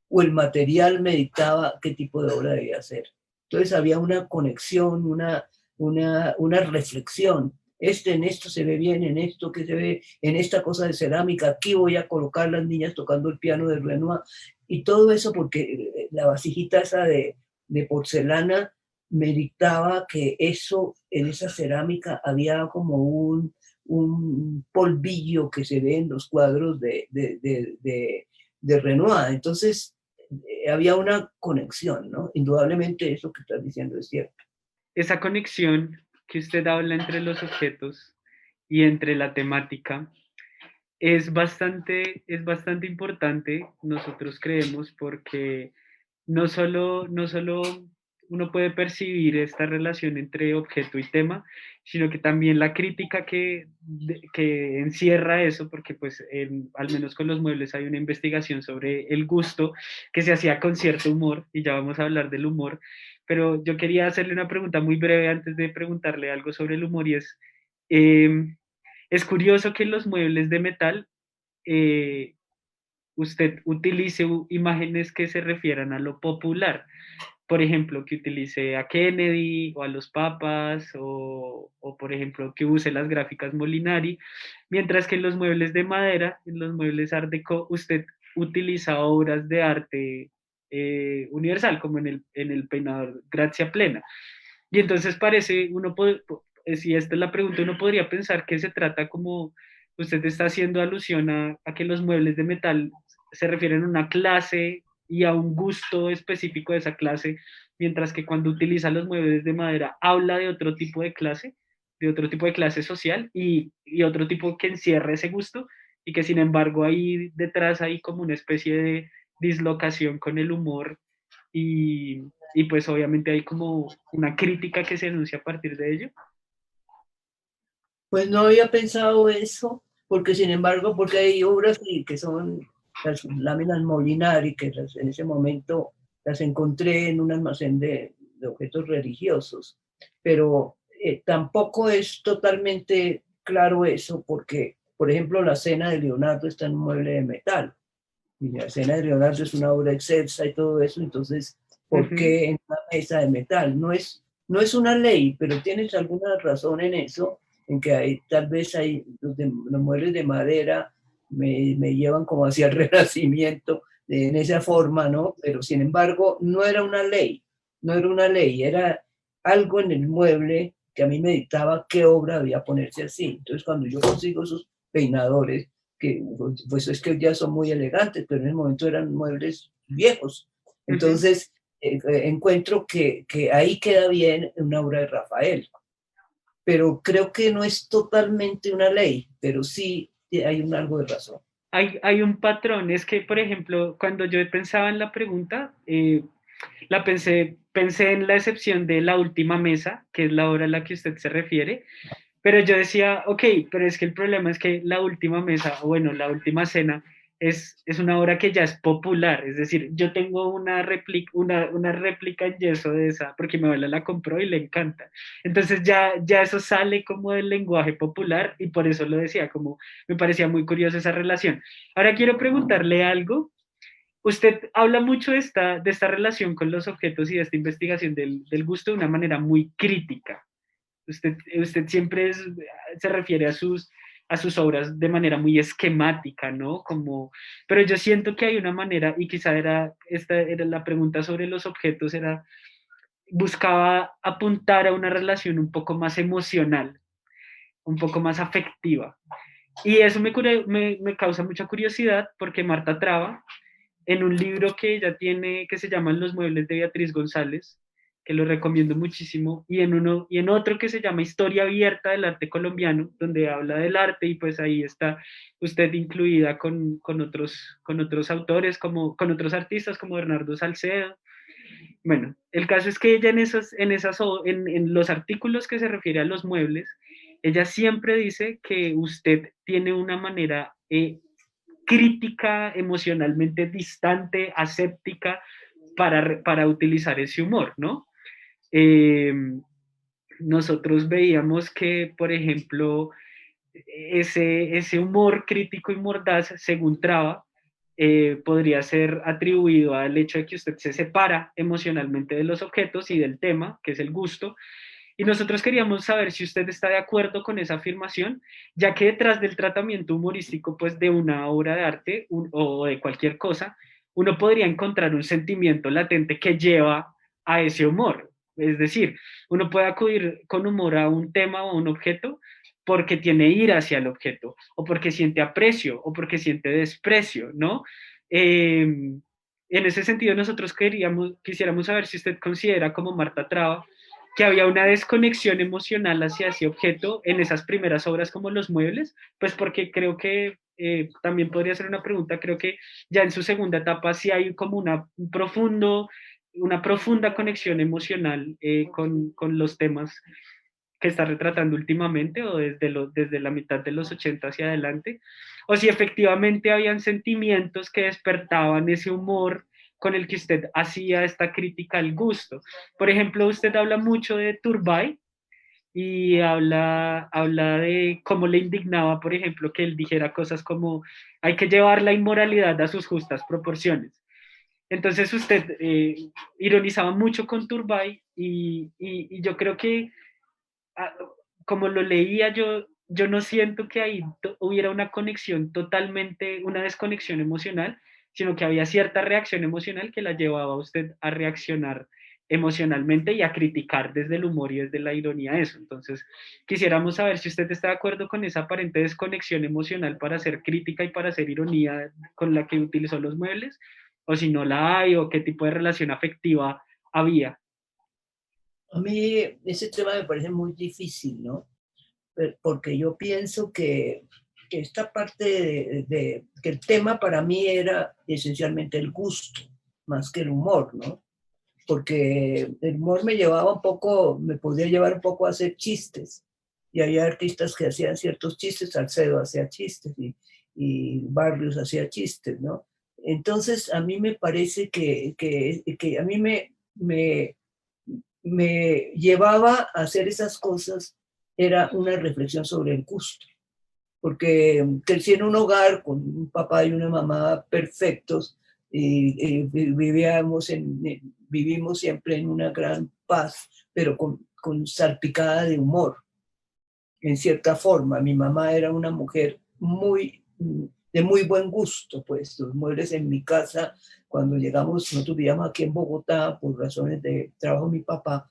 Speaker 3: o el material me dictaba qué tipo de obra debía hacer. Entonces había una conexión, una reflexión. En esto se ve bien, en esto que se ve, en esta cosa de cerámica, aquí voy a colocar las niñas tocando el piano de Renoir. Y todo eso porque la vasijita esa de porcelana me dictaba que eso, en esa cerámica había como un polvillo que se ve en los cuadros de Renoir. Entonces, había una conexión, ¿no? Indudablemente eso que estás diciendo es cierto.
Speaker 1: Esa conexión que usted habla entre los objetos y entre la temática es bastante importante, nosotros creemos, porque no solo uno puede percibir esta relación entre objeto y tema, sino que también la crítica que encierra eso, porque pues al menos con los muebles hay una investigación sobre el gusto que se hacía con cierto humor, y ya vamos a hablar del humor, pero yo quería hacerle una pregunta muy breve antes de preguntarle algo sobre el humor, y es curioso que en los muebles de metal eh, usted utilice imágenes que se refieran a lo popular. Por ejemplo, que utilice a Kennedy o a los papas, o por ejemplo, que use las gráficas Molinari, mientras que en los muebles de madera, en los muebles Art Deco, usted utiliza obras de arte universal, como en el peinador Grazia Plena. Y entonces parece, si esta es la pregunta, uno podría pensar que se trata como, usted está haciendo alusión a que los muebles de metal se refieren a una clase y a un gusto específico de esa clase, mientras que cuando utiliza los muebles de madera habla de otro tipo de otro tipo de clase social y otro tipo que encierra ese gusto, y que sin embargo ahí detrás hay como una especie de dislocación con el humor, y pues obviamente hay como una crítica que se enuncia a partir de ello.
Speaker 3: Pues no había pensado eso, porque sin embargo, porque hay obras que son las láminas Molinari, que en ese momento las encontré en un almacén de objetos religiosos, pero tampoco es totalmente claro eso, porque, por ejemplo, la cena de Leonardo está en un mueble de metal, y la cena de Leonardo es una obra excelsa y todo eso, entonces, ¿por qué en una mesa de metal? No es una ley, pero tienes alguna razón en eso, en que tal vez los muebles de madera me llevan como hacia el renacimiento en esa forma, ¿no? Pero sin embargo, no era una ley, no era una ley, era algo en el mueble que a mí me dictaba qué obra debía ponerse así. Entonces, cuando yo consigo esos peinadores, que pues es que ya son muy elegantes, pero en el momento eran muebles viejos. Entonces, encuentro que ahí queda bien una obra de Rafael, pero creo que no es totalmente una ley, pero sí hay algo de razón.
Speaker 1: Hay un patrón, es que, por ejemplo, cuando yo pensaba en la pregunta, pensé en la excepción de La Última Mesa, que es la obra a la que usted se refiere, pero yo decía, ok, pero es que el problema es que La Última Mesa, o bueno, La Última Cena, es una obra que ya es popular, es decir, yo tengo una réplica en yeso de esa, porque mi abuela la compró y le encanta. Entonces ya eso sale como del lenguaje popular y por eso lo decía, como me parecía muy curiosa esa relación. Ahora quiero preguntarle algo. Usted habla mucho de esta relación con los objetos y de esta investigación del gusto de una manera muy crítica. Usted siempre se refiere a sus obras de manera muy esquemática, ¿no? Como, pero yo siento que hay una manera, y quizá esta era la pregunta sobre los objetos, buscaba apuntar a una relación un poco más emocional, un poco más afectiva. Y eso me causa mucha curiosidad porque Marta Traba, en un libro que ella tiene que se llama Los muebles de Beatriz González, que lo recomiendo muchísimo, y en otro que se llama Historia abierta del arte colombiano, donde habla del arte y pues ahí está usted incluida con otros autores, con otros artistas como Bernardo Salcedo. Bueno, el caso es que ella en los artículos que se refiere a los muebles, ella siempre dice que usted tiene una manera crítica, emocionalmente distante, aséptica, para utilizar ese humor, ¿no? Eh, Nosotros veíamos que, por ejemplo, ese humor crítico y mordaz, según Traba, podría ser atribuido al hecho de que usted se separa emocionalmente de los objetos y del tema, que es el gusto, y nosotros queríamos saber si usted está de acuerdo con esa afirmación, ya que detrás del tratamiento humorístico, pues de una obra de arte o de cualquier cosa, uno podría encontrar un sentimiento latente que lleva a ese humor. Es decir, uno puede acudir con humor a un tema o a un objeto porque tiene ira hacia el objeto, o porque siente aprecio, o porque siente desprecio, ¿no? En ese sentido, nosotros quisiéramos saber si usted considera como Marta Traba que había una desconexión emocional hacia ese objeto en esas primeras obras como los muebles, pues porque creo que también podría ser una pregunta, creo que ya en su segunda etapa sí hay como una profunda conexión emocional con los temas que está retratando últimamente o desde la mitad de los 80 hacia adelante, o si efectivamente habían sentimientos que despertaban ese humor con el que usted hacía esta crítica al gusto. Por ejemplo, usted habla mucho de Turbay y habla de cómo le indignaba, por ejemplo, que él dijera cosas como hay que llevar la inmoralidad a sus justas proporciones. Entonces usted ironizaba mucho con Turbay y yo creo que como lo leía yo no siento que ahí hubiera una conexión totalmente, una desconexión emocional, sino que había cierta reacción emocional que la llevaba a usted a reaccionar emocionalmente y a criticar desde el humor y desde la ironía eso. Entonces, quisiéramos saber si usted está de acuerdo con esa aparente desconexión emocional para hacer crítica y para hacer ironía con la que utilizó los muebles, o si no la hay, o qué tipo de relación afectiva había.
Speaker 3: A mí ese tema me parece muy difícil, ¿no? Porque yo pienso que esta parte que el tema para mí era esencialmente el gusto, más que el humor, ¿no? Porque el humor me llevaba un poco, me podía llevar un poco a hacer chistes. Y había artistas que hacían ciertos chistes, Salcedo hacía chistes y Barrios hacía chistes, ¿no? Entonces, a mí me parece que a mí me llevaba a hacer esas cosas, era una reflexión sobre el gusto. Porque crecí en un hogar con un papá y una mamá perfectos y vivimos siempre en una gran paz, pero con salpicada de humor, en cierta forma. Mi mamá era una mujer de muy buen gusto, pues los muebles en mi casa, cuando llegamos, nosotros vivíamos aquí en Bogotá por razones de trabajo de mi papá,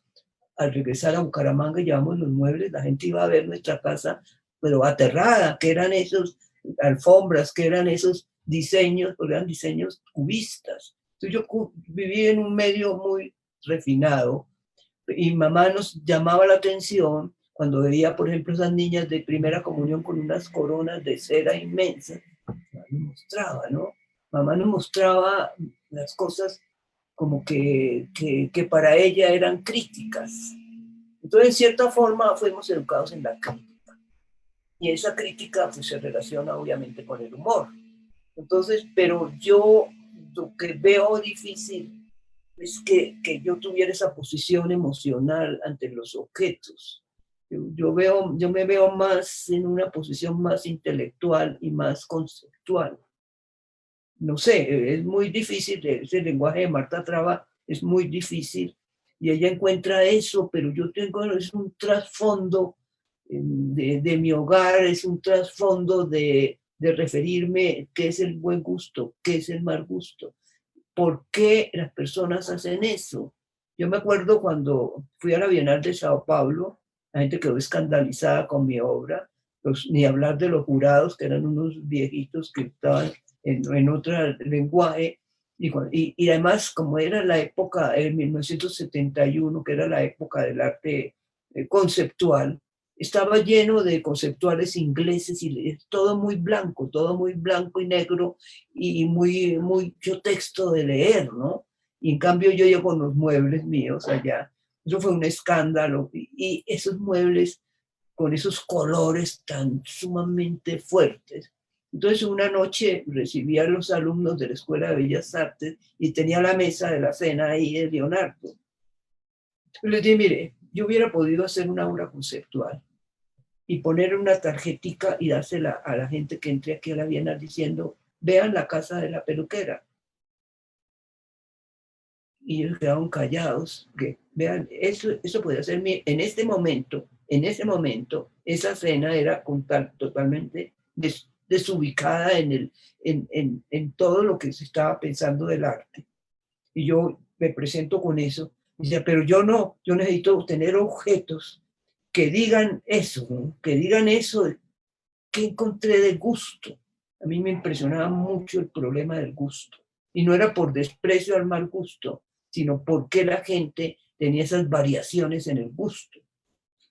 Speaker 3: al regresar a Bucaramanga llevamos los muebles, la gente iba a ver nuestra casa pero aterrada, que eran esos alfombras, que eran esos diseños, porque eran diseños cubistas. Entonces yo viví en un medio muy refinado y mamá nos llamaba la atención cuando veía, por ejemplo, esas niñas de primera comunión con unas coronas de cera inmensas. Mamá nos mostraba, ¿no? Mamá nos mostraba las cosas como que para ella eran críticas. Entonces, en cierta forma, fuimos educados en la crítica. Y esa crítica pues, se relaciona obviamente con el humor. Entonces, pero yo lo que veo difícil es que yo tuviera esa posición emocional ante los objetos. Yo me veo más en una posición más intelectual y más conceptual. No sé, es muy difícil, ese lenguaje de Marta Traba es muy difícil y ella encuentra eso, pero yo tengo, es un trasfondo de mi hogar, es un trasfondo de referirme qué es el buen gusto, qué es el mal gusto, por qué las personas hacen eso. Yo me acuerdo cuando fui a la Bienal de Sao Paulo, la gente quedó escandalizada con mi obra, ni hablar de los jurados, que eran unos viejitos que estaban en otro lenguaje, y además como era la época, en 1971, que era la época del arte conceptual, estaba lleno de conceptuales ingleses y todo muy blanco y negro y mucho texto de leer, ¿no? Y en cambio yo llevo con los muebles míos allá. Eso fue un escándalo. Y esos muebles con esos colores tan sumamente fuertes. Entonces una noche recibí a los alumnos de la Escuela de Bellas Artes y tenía la mesa de la cena ahí de Leonardo. Les dije, mire, yo hubiera podido hacer una obra conceptual y poner una tarjetica y dársela a la gente que entre aquí a la Bienal diciendo, vean la casa de la peluquera. Y ellos quedaron callados, que vean, eso podía ser en ese momento, esa cena era totalmente desubicada en todo lo que se estaba pensando del arte. Y yo me presento con eso, y decía, pero yo necesito tener objetos que digan eso, ¿no? Que digan eso, que encontré de gusto. A mí me impresionaba mucho el problema del gusto. Y no era por desprecio al mal gusto, sino porque la gente tenía esas variaciones en el gusto.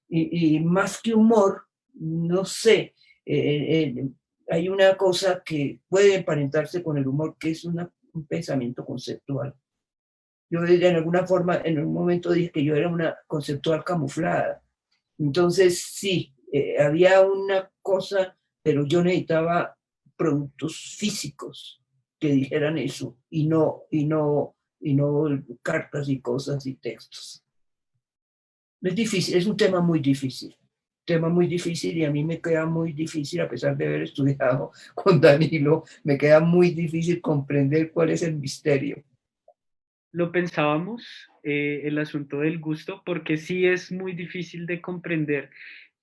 Speaker 3: Y más que humor, no sé, hay una cosa que puede emparentarse con el humor, que es un pensamiento conceptual. Yo en alguna forma, en un momento dije que yo era una conceptual camuflada. Entonces, sí, había una cosa, pero yo necesitaba productos físicos que dijeran eso y no cartas y cosas y textos. Es difícil, es un tema muy difícil y a mí me queda muy difícil, a pesar de haber estudiado con Danilo, me queda muy difícil comprender cuál es el misterio.
Speaker 1: Lo pensábamos, el asunto del gusto, porque sí es muy difícil de comprender.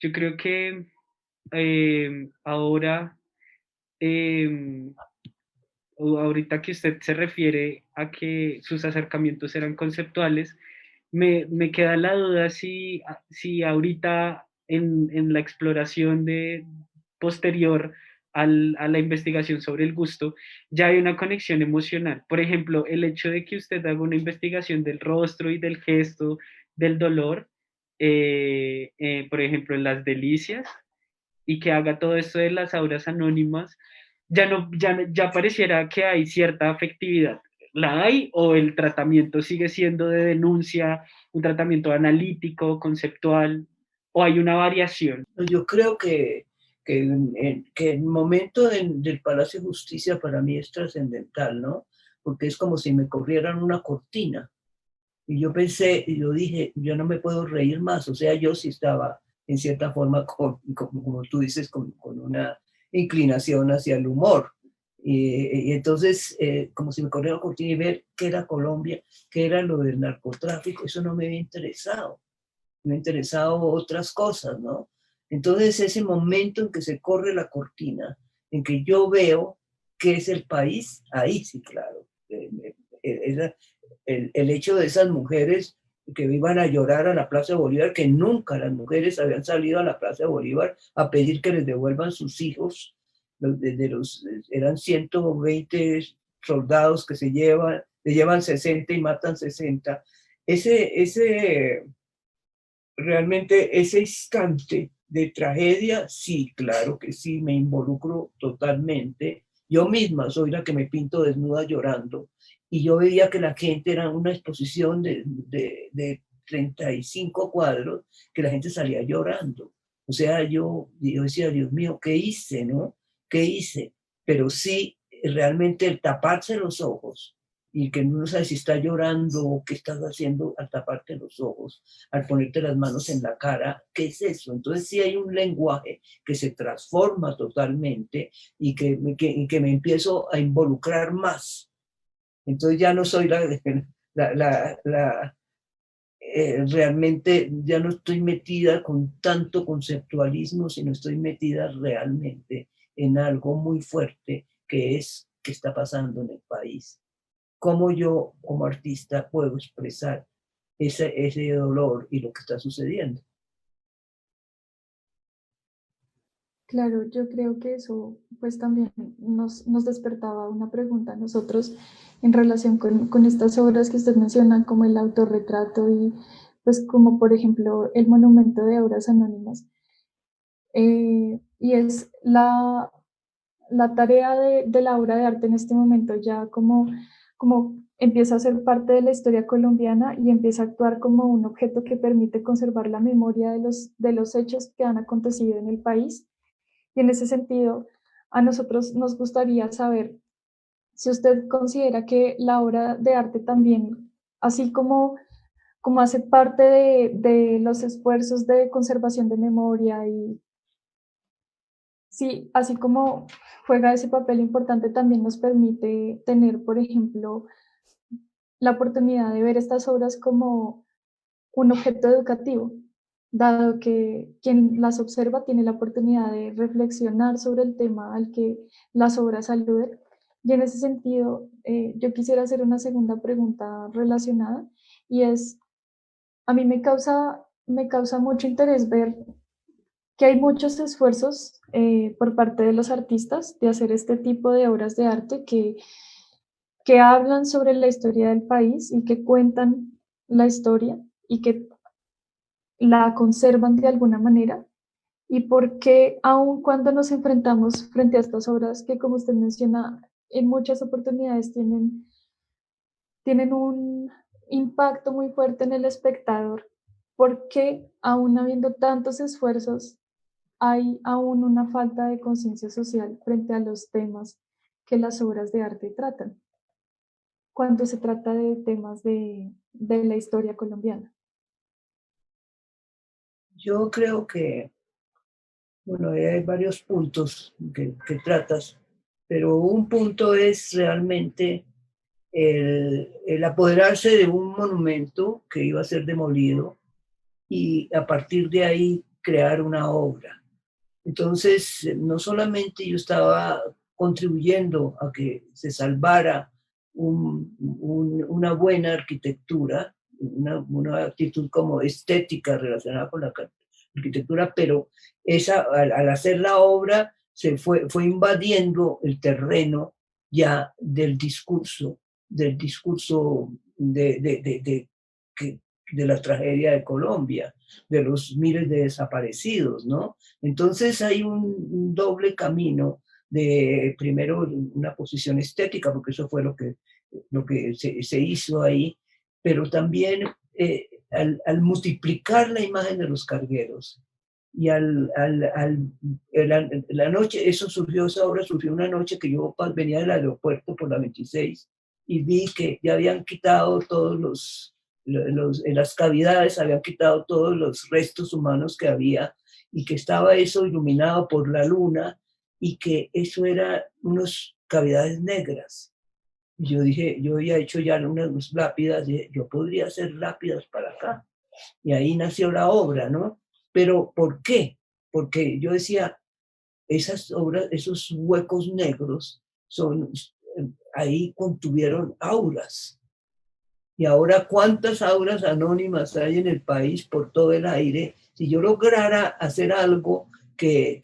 Speaker 1: Yo creo que ahora, eh, ahorita que usted se refiere a que sus acercamientos eran conceptuales, me queda la duda si ahorita en la exploración posterior a la investigación sobre el gusto, ya hay una conexión emocional. Por ejemplo, el hecho de que usted haga una investigación del rostro y del gesto, del dolor, por ejemplo, en las delicias, y que haga todo esto de las auras anónimas, ya pareciera que hay cierta afectividad. ¿La hay o el tratamiento sigue siendo de denuncia, un tratamiento analítico, conceptual, o hay una variación?
Speaker 3: Yo creo que el momento del Palacio de Justicia para mí es trascendental, ¿no? Porque es como si me corrieran una cortina. Y yo pensé, y yo dije, yo no me puedo reír más. O sea, yo sí estaba, en cierta forma, como tú dices, con una inclinación hacia el humor. Y entonces, como si me corriera una cortina y ver qué era Colombia, qué era lo del narcotráfico, eso no me había interesado. Me han interesado otras cosas, ¿no? Entonces, ese momento en que se corre la cortina, en que yo veo qué es el país, ahí sí, claro. El hecho de esas mujeres que iban a llorar a la Plaza de Bolívar, que nunca las mujeres habían salido a la Plaza de Bolívar a pedir que les devuelvan sus hijos. Eran 120 soldados que se llevan 60 y matan 60. Realmente ese instante de tragedia, sí, claro que sí, me involucro totalmente. Yo misma soy la que me pinto desnuda llorando. Y yo veía que la gente era una exposición de 35 cuadros, que la gente salía llorando. O sea, yo decía, Dios mío, ¿qué hice, no? ¿Qué hice? Pero sí, realmente el taparse los ojos y que no sabes si está llorando o qué estás haciendo al taparte los ojos, al ponerte las manos en la cara, ¿qué es eso? Entonces sí hay un lenguaje que se transforma totalmente y que me empiezo a involucrar más. Entonces ya no soy realmente ya no estoy metida con tanto conceptualismo, sino estoy metida realmente en algo muy fuerte que es que está pasando en el país. Cómo yo como artista puedo expresar ese dolor y lo que está sucediendo.
Speaker 2: Claro, yo creo que eso pues también nos despertaba una pregunta a nosotros en relación con estas obras que usted menciona, como el autorretrato y pues como por ejemplo el monumento de obras anónimas. Y es la tarea de la obra de arte en este momento ya como empieza a ser parte de la historia colombiana y empieza a actuar como un objeto que permite conservar la memoria de los hechos que han acontecido en el país. Y en ese sentido, a nosotros nos gustaría saber si usted considera que la obra de arte también, así como hace parte de los esfuerzos de conservación de memoria y sí, así como juega ese papel importante, también nos permite tener, por ejemplo, la oportunidad de ver estas obras como un objeto educativo, dado que quien las observa tiene la oportunidad de reflexionar sobre el tema al que las obras aluden. Y en ese sentido, yo quisiera hacer una segunda pregunta relacionada, y es, a mí me causa mucho interés ver que hay muchos esfuerzos por parte de los artistas de hacer este tipo de obras de arte que hablan sobre la historia del país y que cuentan la historia y que la conservan de alguna manera, y por qué aun cuando nos enfrentamos frente a estas obras que, como usted menciona, en muchas oportunidades tienen un impacto muy fuerte en el espectador, por qué aún habiendo tantos esfuerzos hay aún una falta de conciencia social frente a los temas que las obras de arte tratan, cuando se trata de temas de la historia colombiana.
Speaker 3: Yo creo que, bueno, hay varios puntos que tratas, pero un punto es realmente el apoderarse de un monumento que iba a ser demolido y a partir de ahí crear una obra. Entonces, no solamente yo estaba contribuyendo a que se salvara una buena arquitectura, una actitud como estética relacionada con la arquitectura, pero al hacer la obra fue invadiendo el terreno ya del discurso de la tragedia de Colombia, de los miles de desaparecidos, ¿no? Entonces hay un doble camino de, primero, una posición estética, porque eso fue lo que se hizo ahí, pero también al multiplicar la imagen de los cargueros y la noche, esa obra surgió una noche que yo venía del aeropuerto por la 26 y vi que ya habían quitado en las cavidades, habían quitado todos los restos humanos que había y que estaba eso iluminado por la luna y que eso era unas cavidades negras. Y yo dije, yo había hecho ya unas lápidas, yo podría hacer lápidas para acá. Y ahí nació la obra, ¿no? Pero ¿por qué? Porque yo decía, esas obras, esos huecos negros ahí contuvieron auras. Y ahora, ¿cuántas auras anónimas hay en el país por todo el aire? Si yo lograra hacer algo que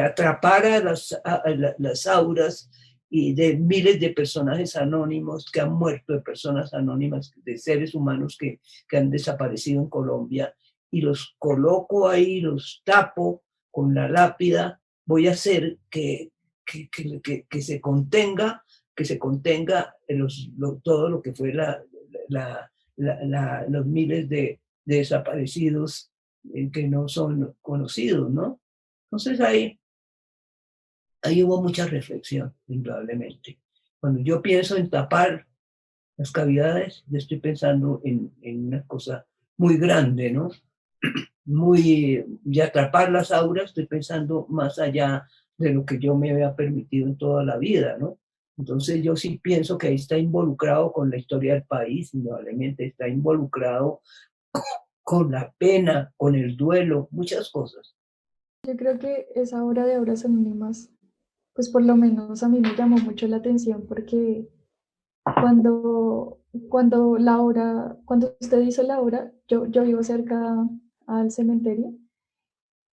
Speaker 3: atrapara las auras y de miles de personajes anónimos que han muerto, de personas anónimas, de seres humanos que han desaparecido en Colombia, y los coloco ahí, los tapo con la lápida, voy a hacer que se contenga todo lo que fue los miles de desaparecidos que no son conocidos, ¿no? Entonces ahí hubo mucha reflexión, indudablemente. Cuando yo pienso en tapar las cavidades, yo estoy pensando en una cosa muy grande, ¿no? Y atrapar las auras, estoy pensando más allá de lo que yo me había permitido en toda la vida, ¿no? Entonces yo sí pienso que ahí está involucrado con la historia del país, indudablemente está involucrado con la pena, con el duelo, muchas cosas.
Speaker 2: Yo creo que esa obra de obras anónimas, pues por lo menos a mí me llamó mucho la atención porque cuando usted hizo la obra, yo vivo cerca al cementerio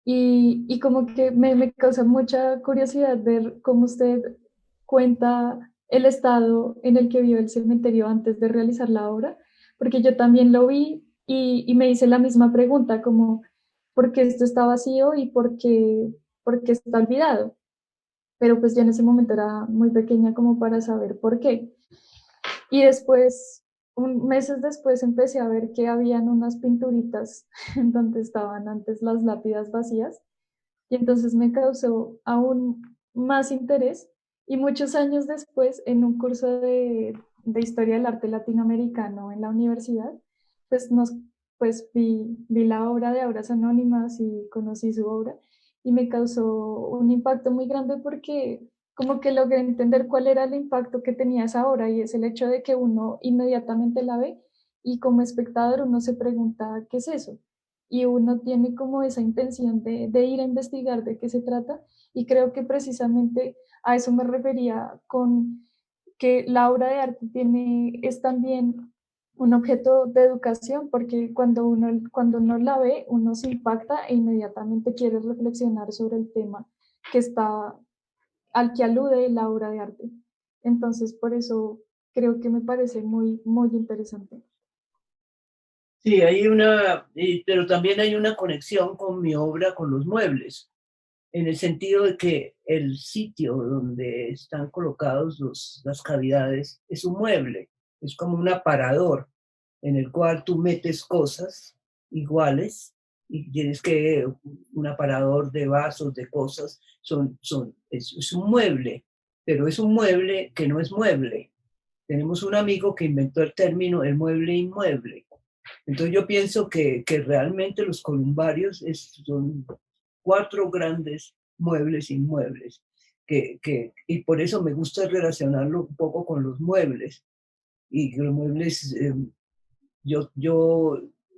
Speaker 2: y como que me causa mucha curiosidad ver cómo usted cuenta el estado en el que vio el cementerio antes de realizar la obra, porque yo también lo vi y me hice la misma pregunta, como, ¿por qué esto está vacío y por qué está olvidado? Pero pues yo en ese momento era muy pequeña como para saber por qué. Y después, meses después, empecé a ver que habían unas pinturitas en donde estaban antes las lápidas vacías y entonces me causó aún más interés y muchos años después, en un curso de Historia del Arte Latinoamericano en la universidad, pues, vi la obra de Obras Anónimas y conocí su obra y me causó un impacto muy grande porque como que logré entender cuál era el impacto que tenía esa obra y es el hecho de que uno inmediatamente la ve y como espectador uno se pregunta, ¿qué es eso? Y uno tiene como esa intención de ir a investigar de qué se trata y creo que precisamente a eso me refería con que la obra de arte es también un objeto de educación porque cuando uno la ve uno se impacta e inmediatamente quiere reflexionar sobre el tema que está al que alude la obra de arte. Entonces por eso creo que me parece muy, muy interesante.
Speaker 3: Sí, pero también hay una conexión con mi obra, con los muebles, en el sentido de que el sitio donde están colocados las cavidades es un mueble, es como un aparador en el cual tú metes cosas iguales y tienes un aparador de vasos, de cosas, es un mueble, pero es un mueble que no es mueble. Tenemos un amigo que inventó el término el mueble inmueble. Entonces yo pienso que realmente los columbarios son cuatro grandes muebles inmuebles, y por eso me gusta relacionarlo un poco con los muebles. Y los muebles, yo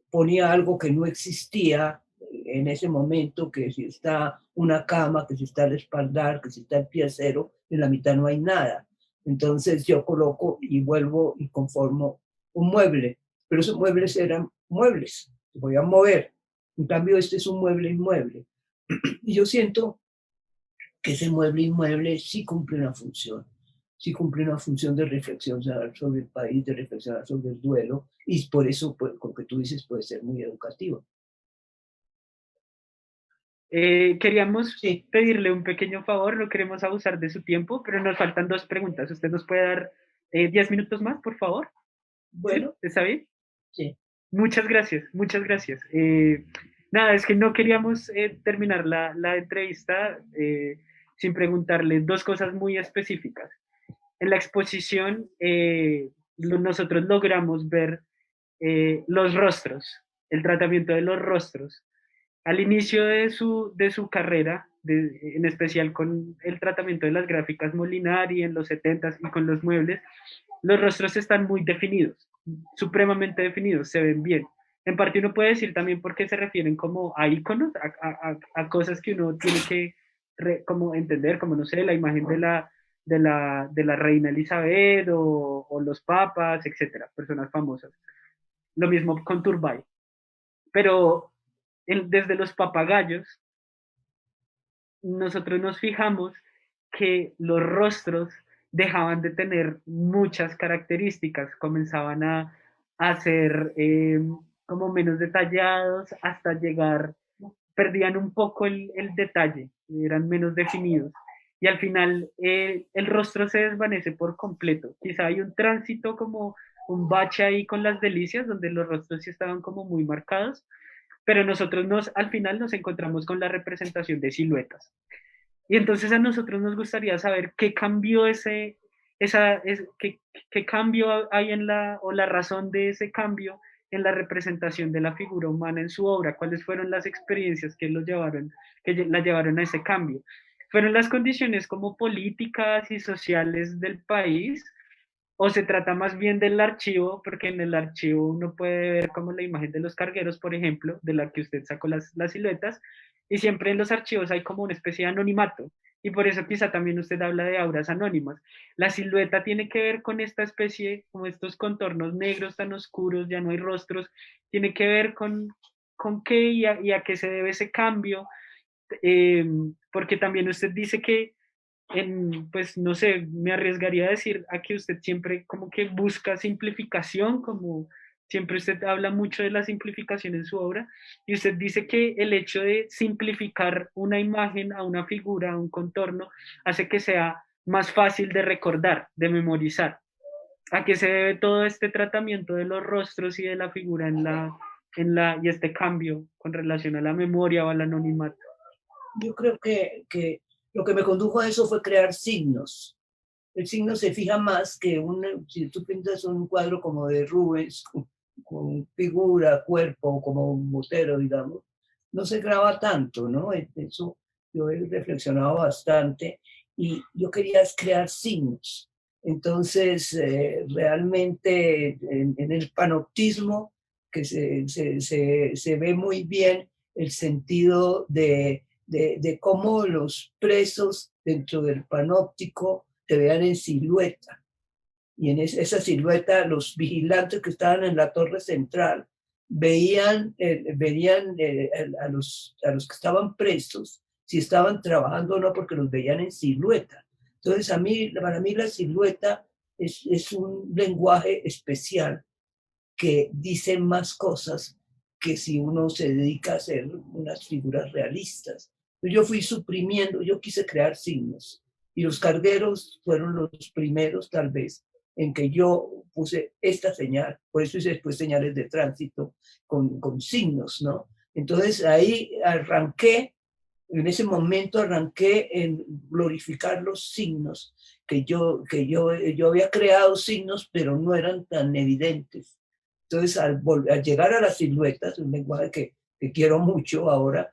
Speaker 3: ponía algo que no existía en ese momento, que si está una cama, que si está el espaldar, que si está el piecero, en la mitad no hay nada. Entonces yo coloco y vuelvo y conformo un mueble, pero esos muebles eran muebles, se podían mover. En cambio, este es un mueble inmueble. Y yo siento que ese mueble inmueble sí cumple una función de reflexionar sobre el país, de reflexionar sobre el duelo, y por eso, pues, con lo que tú dices, puede ser muy educativo.
Speaker 1: Queríamos
Speaker 3: Sí,
Speaker 1: pedirle un pequeño favor, no queremos abusar de su tiempo, pero nos faltan dos preguntas. ¿Usted nos puede dar 10 minutos más, por favor? ¿Sí?
Speaker 3: bueno,
Speaker 1: ¿Está bien?
Speaker 3: sí.
Speaker 1: Muchas gracias, muchas gracias. Nada, es que no queríamos terminar la entrevista sin preguntarle dos cosas muy específicas. En la exposición, nosotros logramos ver los rostros, el tratamiento de los rostros. Al inicio de su carrera, en especial con el tratamiento de las gráficas Molinari en los 70 y con los muebles, los rostros están muy definidos, supremamente definidos, se ven bien. En parte uno puede decir también porque se refieren como a íconos, a cosas que uno tiene que como entender, como no sé, la imagen de la reina Elizabeth o los papas, etcétera, personas famosas. Lo mismo con Turbay. Pero desde los papagayos, nosotros nos fijamos que los rostros dejaban de tener muchas características, comenzaban a ser como menos detallados hasta llegar, perdían un poco el detalle, eran menos definidos. Y al final el rostro se desvanece por completo. Quizá hay un tránsito como un bache ahí con las delicias, donde los rostros sí estaban como muy marcados, pero nosotros al final nos encontramos con la representación de siluetas. Y entonces a nosotros nos gustaría saber qué cambió qué cambio hay o la razón de ese cambio en la representación de la figura humana en su obra, cuáles fueron las experiencias que la llevaron a ese cambio. ¿Fueron las condiciones como políticas y sociales del país? ¿O se trata más bien del archivo? Porque en el archivo uno puede ver como la imagen de los cargueros, por ejemplo, de la que usted sacó las siluetas, y siempre en los archivos hay como una especie de anonimato, y por eso quizá también usted habla de auras anónimas. La silueta tiene que ver con esta especie, como estos contornos negros tan oscuros, ya no hay rostros, tiene que ver con qué y a qué se debe ese cambio, eh, porque también usted dice que pues no sé, me arriesgaría a decir a que usted siempre como que busca simplificación, como siempre usted habla mucho de la simplificación en su obra, y usted dice que el hecho de simplificar una imagen a una figura, a un contorno, hace que sea más fácil de recordar, de memorizar. ¿A qué se debe todo este tratamiento de los rostros y de la figura y este cambio con relación a la memoria o al anonimato?
Speaker 3: Yo creo que lo que me condujo a eso fue crear signos. El signo se fija más que si tú pintas un cuadro como de Rubens, con figura, cuerpo, como un Botero, digamos, no se graba tanto, ¿no? Eso yo he reflexionado bastante y yo quería crear signos. Entonces, realmente en el panoptismo, que se ve muy bien el sentido de cómo los presos dentro del panóptico te vean en silueta. Y en esa silueta, los vigilantes que estaban en la torre central veían a los que estaban presos si estaban trabajando o no, porque los veían en silueta. Entonces, para mí la silueta es un lenguaje especial que dice más cosas que si uno se dedica a hacer unas figuras realistas. Yo fui suprimiendo, yo quise crear signos y los cargueros fueron los primeros tal vez en que yo puse esta señal, por eso hice después señales de tránsito con signos, ¿no? Entonces ahí arranqué, en ese momento arranqué en glorificar los signos, yo había creado signos, pero no eran tan evidentes. Entonces, al llegar a las siluetas, un lenguaje que quiero mucho ahora,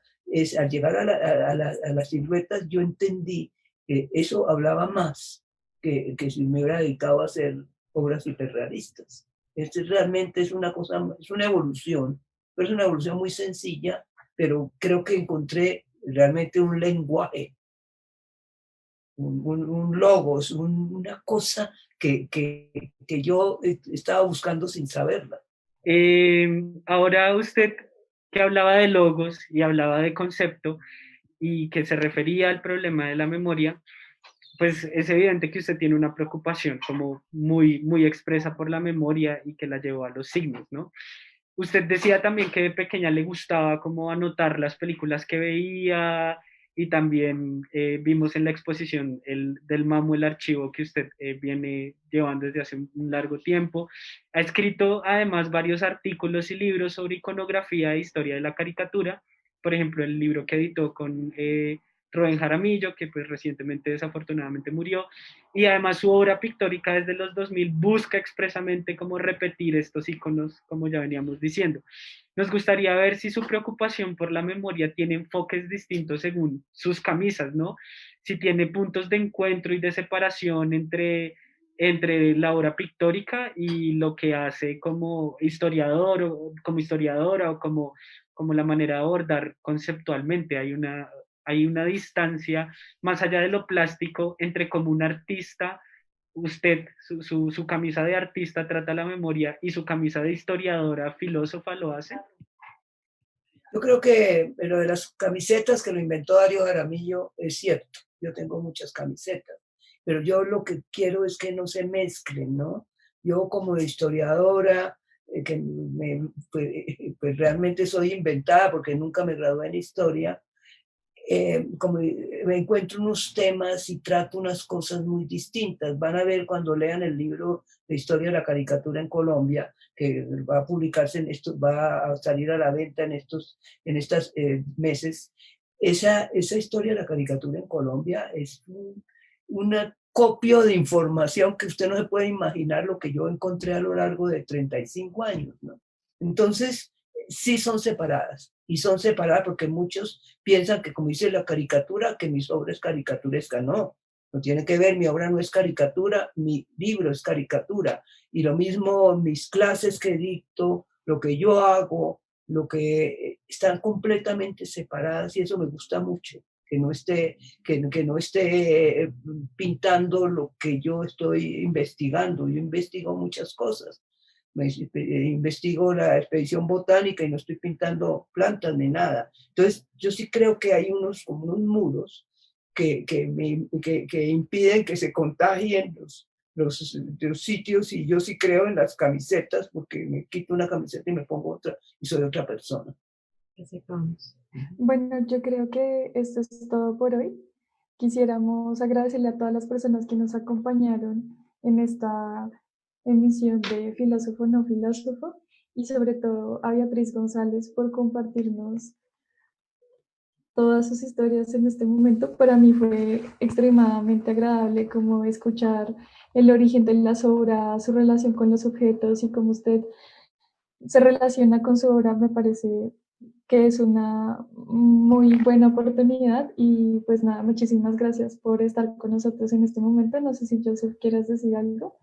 Speaker 3: al llegar a las siluetas, yo entendí que eso hablaba más que si me hubiera dedicado a hacer obras hiperrealistas. Este realmente es una cosa, es una evolución, pero es una evolución muy sencilla, pero creo que encontré realmente un lenguaje, un logos, una cosa que yo estaba buscando sin saberla.
Speaker 1: Ahora usted que hablaba de logos y hablaba de concepto y que se refería al problema de la memoria, pues es evidente que usted tiene una preocupación como muy expresa por la memoria y que la llevó a los signos, ¿no? Usted decía también que de pequeña le gustaba como anotar las películas que veía y también vimos en la exposición del MAMU el archivo que usted viene llevando desde hace un largo tiempo. Ha escrito además varios artículos y libros sobre iconografía e historia de la caricatura, por ejemplo, el libro que editó con Rubén Jaramillo, que pues recientemente desafortunadamente murió, y además su obra pictórica desde los 2000 busca expresamente cómo repetir estos iconos, como ya veníamos diciendo. Nos gustaría ver si su preocupación por la memoria tiene enfoques distintos según sus camisas, ¿no? Si tiene puntos de encuentro y de separación entre la obra pictórica y lo que hace como historiador o como historiadora o como la manera de abordar conceptualmente. hay una distancia más allá de lo plástico entre como un artista, usted, su camisa de artista trata la memoria y su camisa de historiadora, filósofa lo hace?
Speaker 3: Yo creo que lo de las camisetas que lo inventó Darío Jaramillo es cierto. Yo tengo muchas camisetas, pero yo lo que quiero es que no se mezclen, ¿no? Yo como historiadora, pues realmente soy inventada porque nunca me gradué en historia, como me encuentro unos temas y trato unas cosas muy distintas. Van a ver cuando lean el libro de Historia de la Caricatura en Colombia, que va a publicarse en esto, va a salir a la venta en estos meses. Esa historia de la caricatura en Colombia es una copia de información que usted no se puede imaginar lo que yo encontré a lo largo de 35 años, ¿no? Entonces, sí son separadas, y son separadas porque muchos piensan que, como dice la caricatura, que mis obras es caricaturesca. No, no tiene que ver, mi obra no es caricatura, mi libro es caricatura. Y lo mismo mis clases que dicto, lo que yo hago, lo que están completamente separadas, y eso me gusta mucho, que no esté pintando lo que yo estoy investigando. Yo investigo muchas cosas. Investigo la expedición botánica y no estoy pintando plantas ni nada. Entonces, yo sí creo que hay como unos muros que impiden que se contagien los sitios, y yo sí creo en las camisetas porque me quito una camiseta y me pongo otra y soy otra persona.
Speaker 2: Bueno, yo creo que esto es todo por hoy. Quisiéramos agradecerle a todas las personas que nos acompañaron en esta emisión de Filósofo no Filósofo, y sobre todo a Beatriz González por compartirnos todas sus historias en este momento. Para mí fue extremadamente agradable como escuchar el origen de las obras, su relación con los objetos y cómo usted se relaciona con su obra. Me parece que es una muy buena oportunidad, y pues nada, muchísimas gracias por estar con nosotros en este momento. No sé si Joseph quieras decir algo.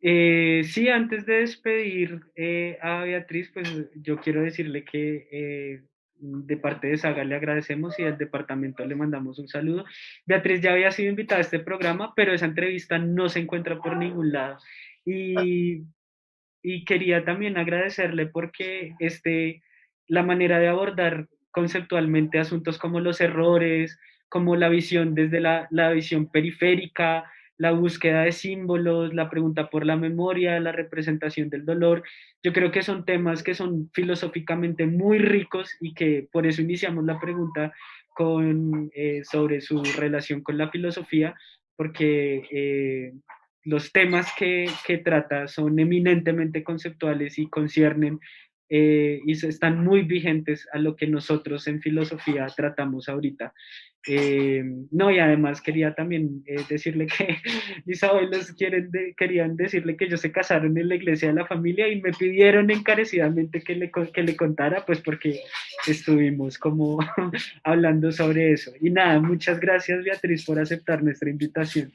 Speaker 1: Sí, antes de despedir a Beatriz, pues yo quiero decirle que de parte de Saga le agradecemos y del departamento le mandamos un saludo. Beatriz ya había sido invitada a este programa, pero esa entrevista no se encuentra por ningún lado. Y, y quería también agradecerle porque la manera de abordar conceptualmente asuntos como los errores, como la visión desde la visión periférica, la búsqueda de símbolos, la pregunta por la memoria, la representación del dolor. Yo creo que son temas que son filosóficamente muy ricos y que por eso iniciamos la pregunta sobre su relación con la filosofía, porque los temas que trata son eminentemente conceptuales y conciernen y están muy vigentes a lo que nosotros en filosofía tratamos ahorita. No, y además quería también decirle que mis abuelos querían decirle que ellos se casaron en la iglesia de la familia y me pidieron encarecidamente que le contara, pues porque estuvimos como hablando sobre eso. Y nada, muchas gracias Beatriz por aceptar nuestra invitación.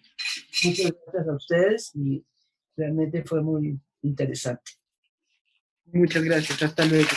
Speaker 3: Muchas gracias a ustedes y realmente fue muy interesante.
Speaker 1: Muchas gracias, hasta luego.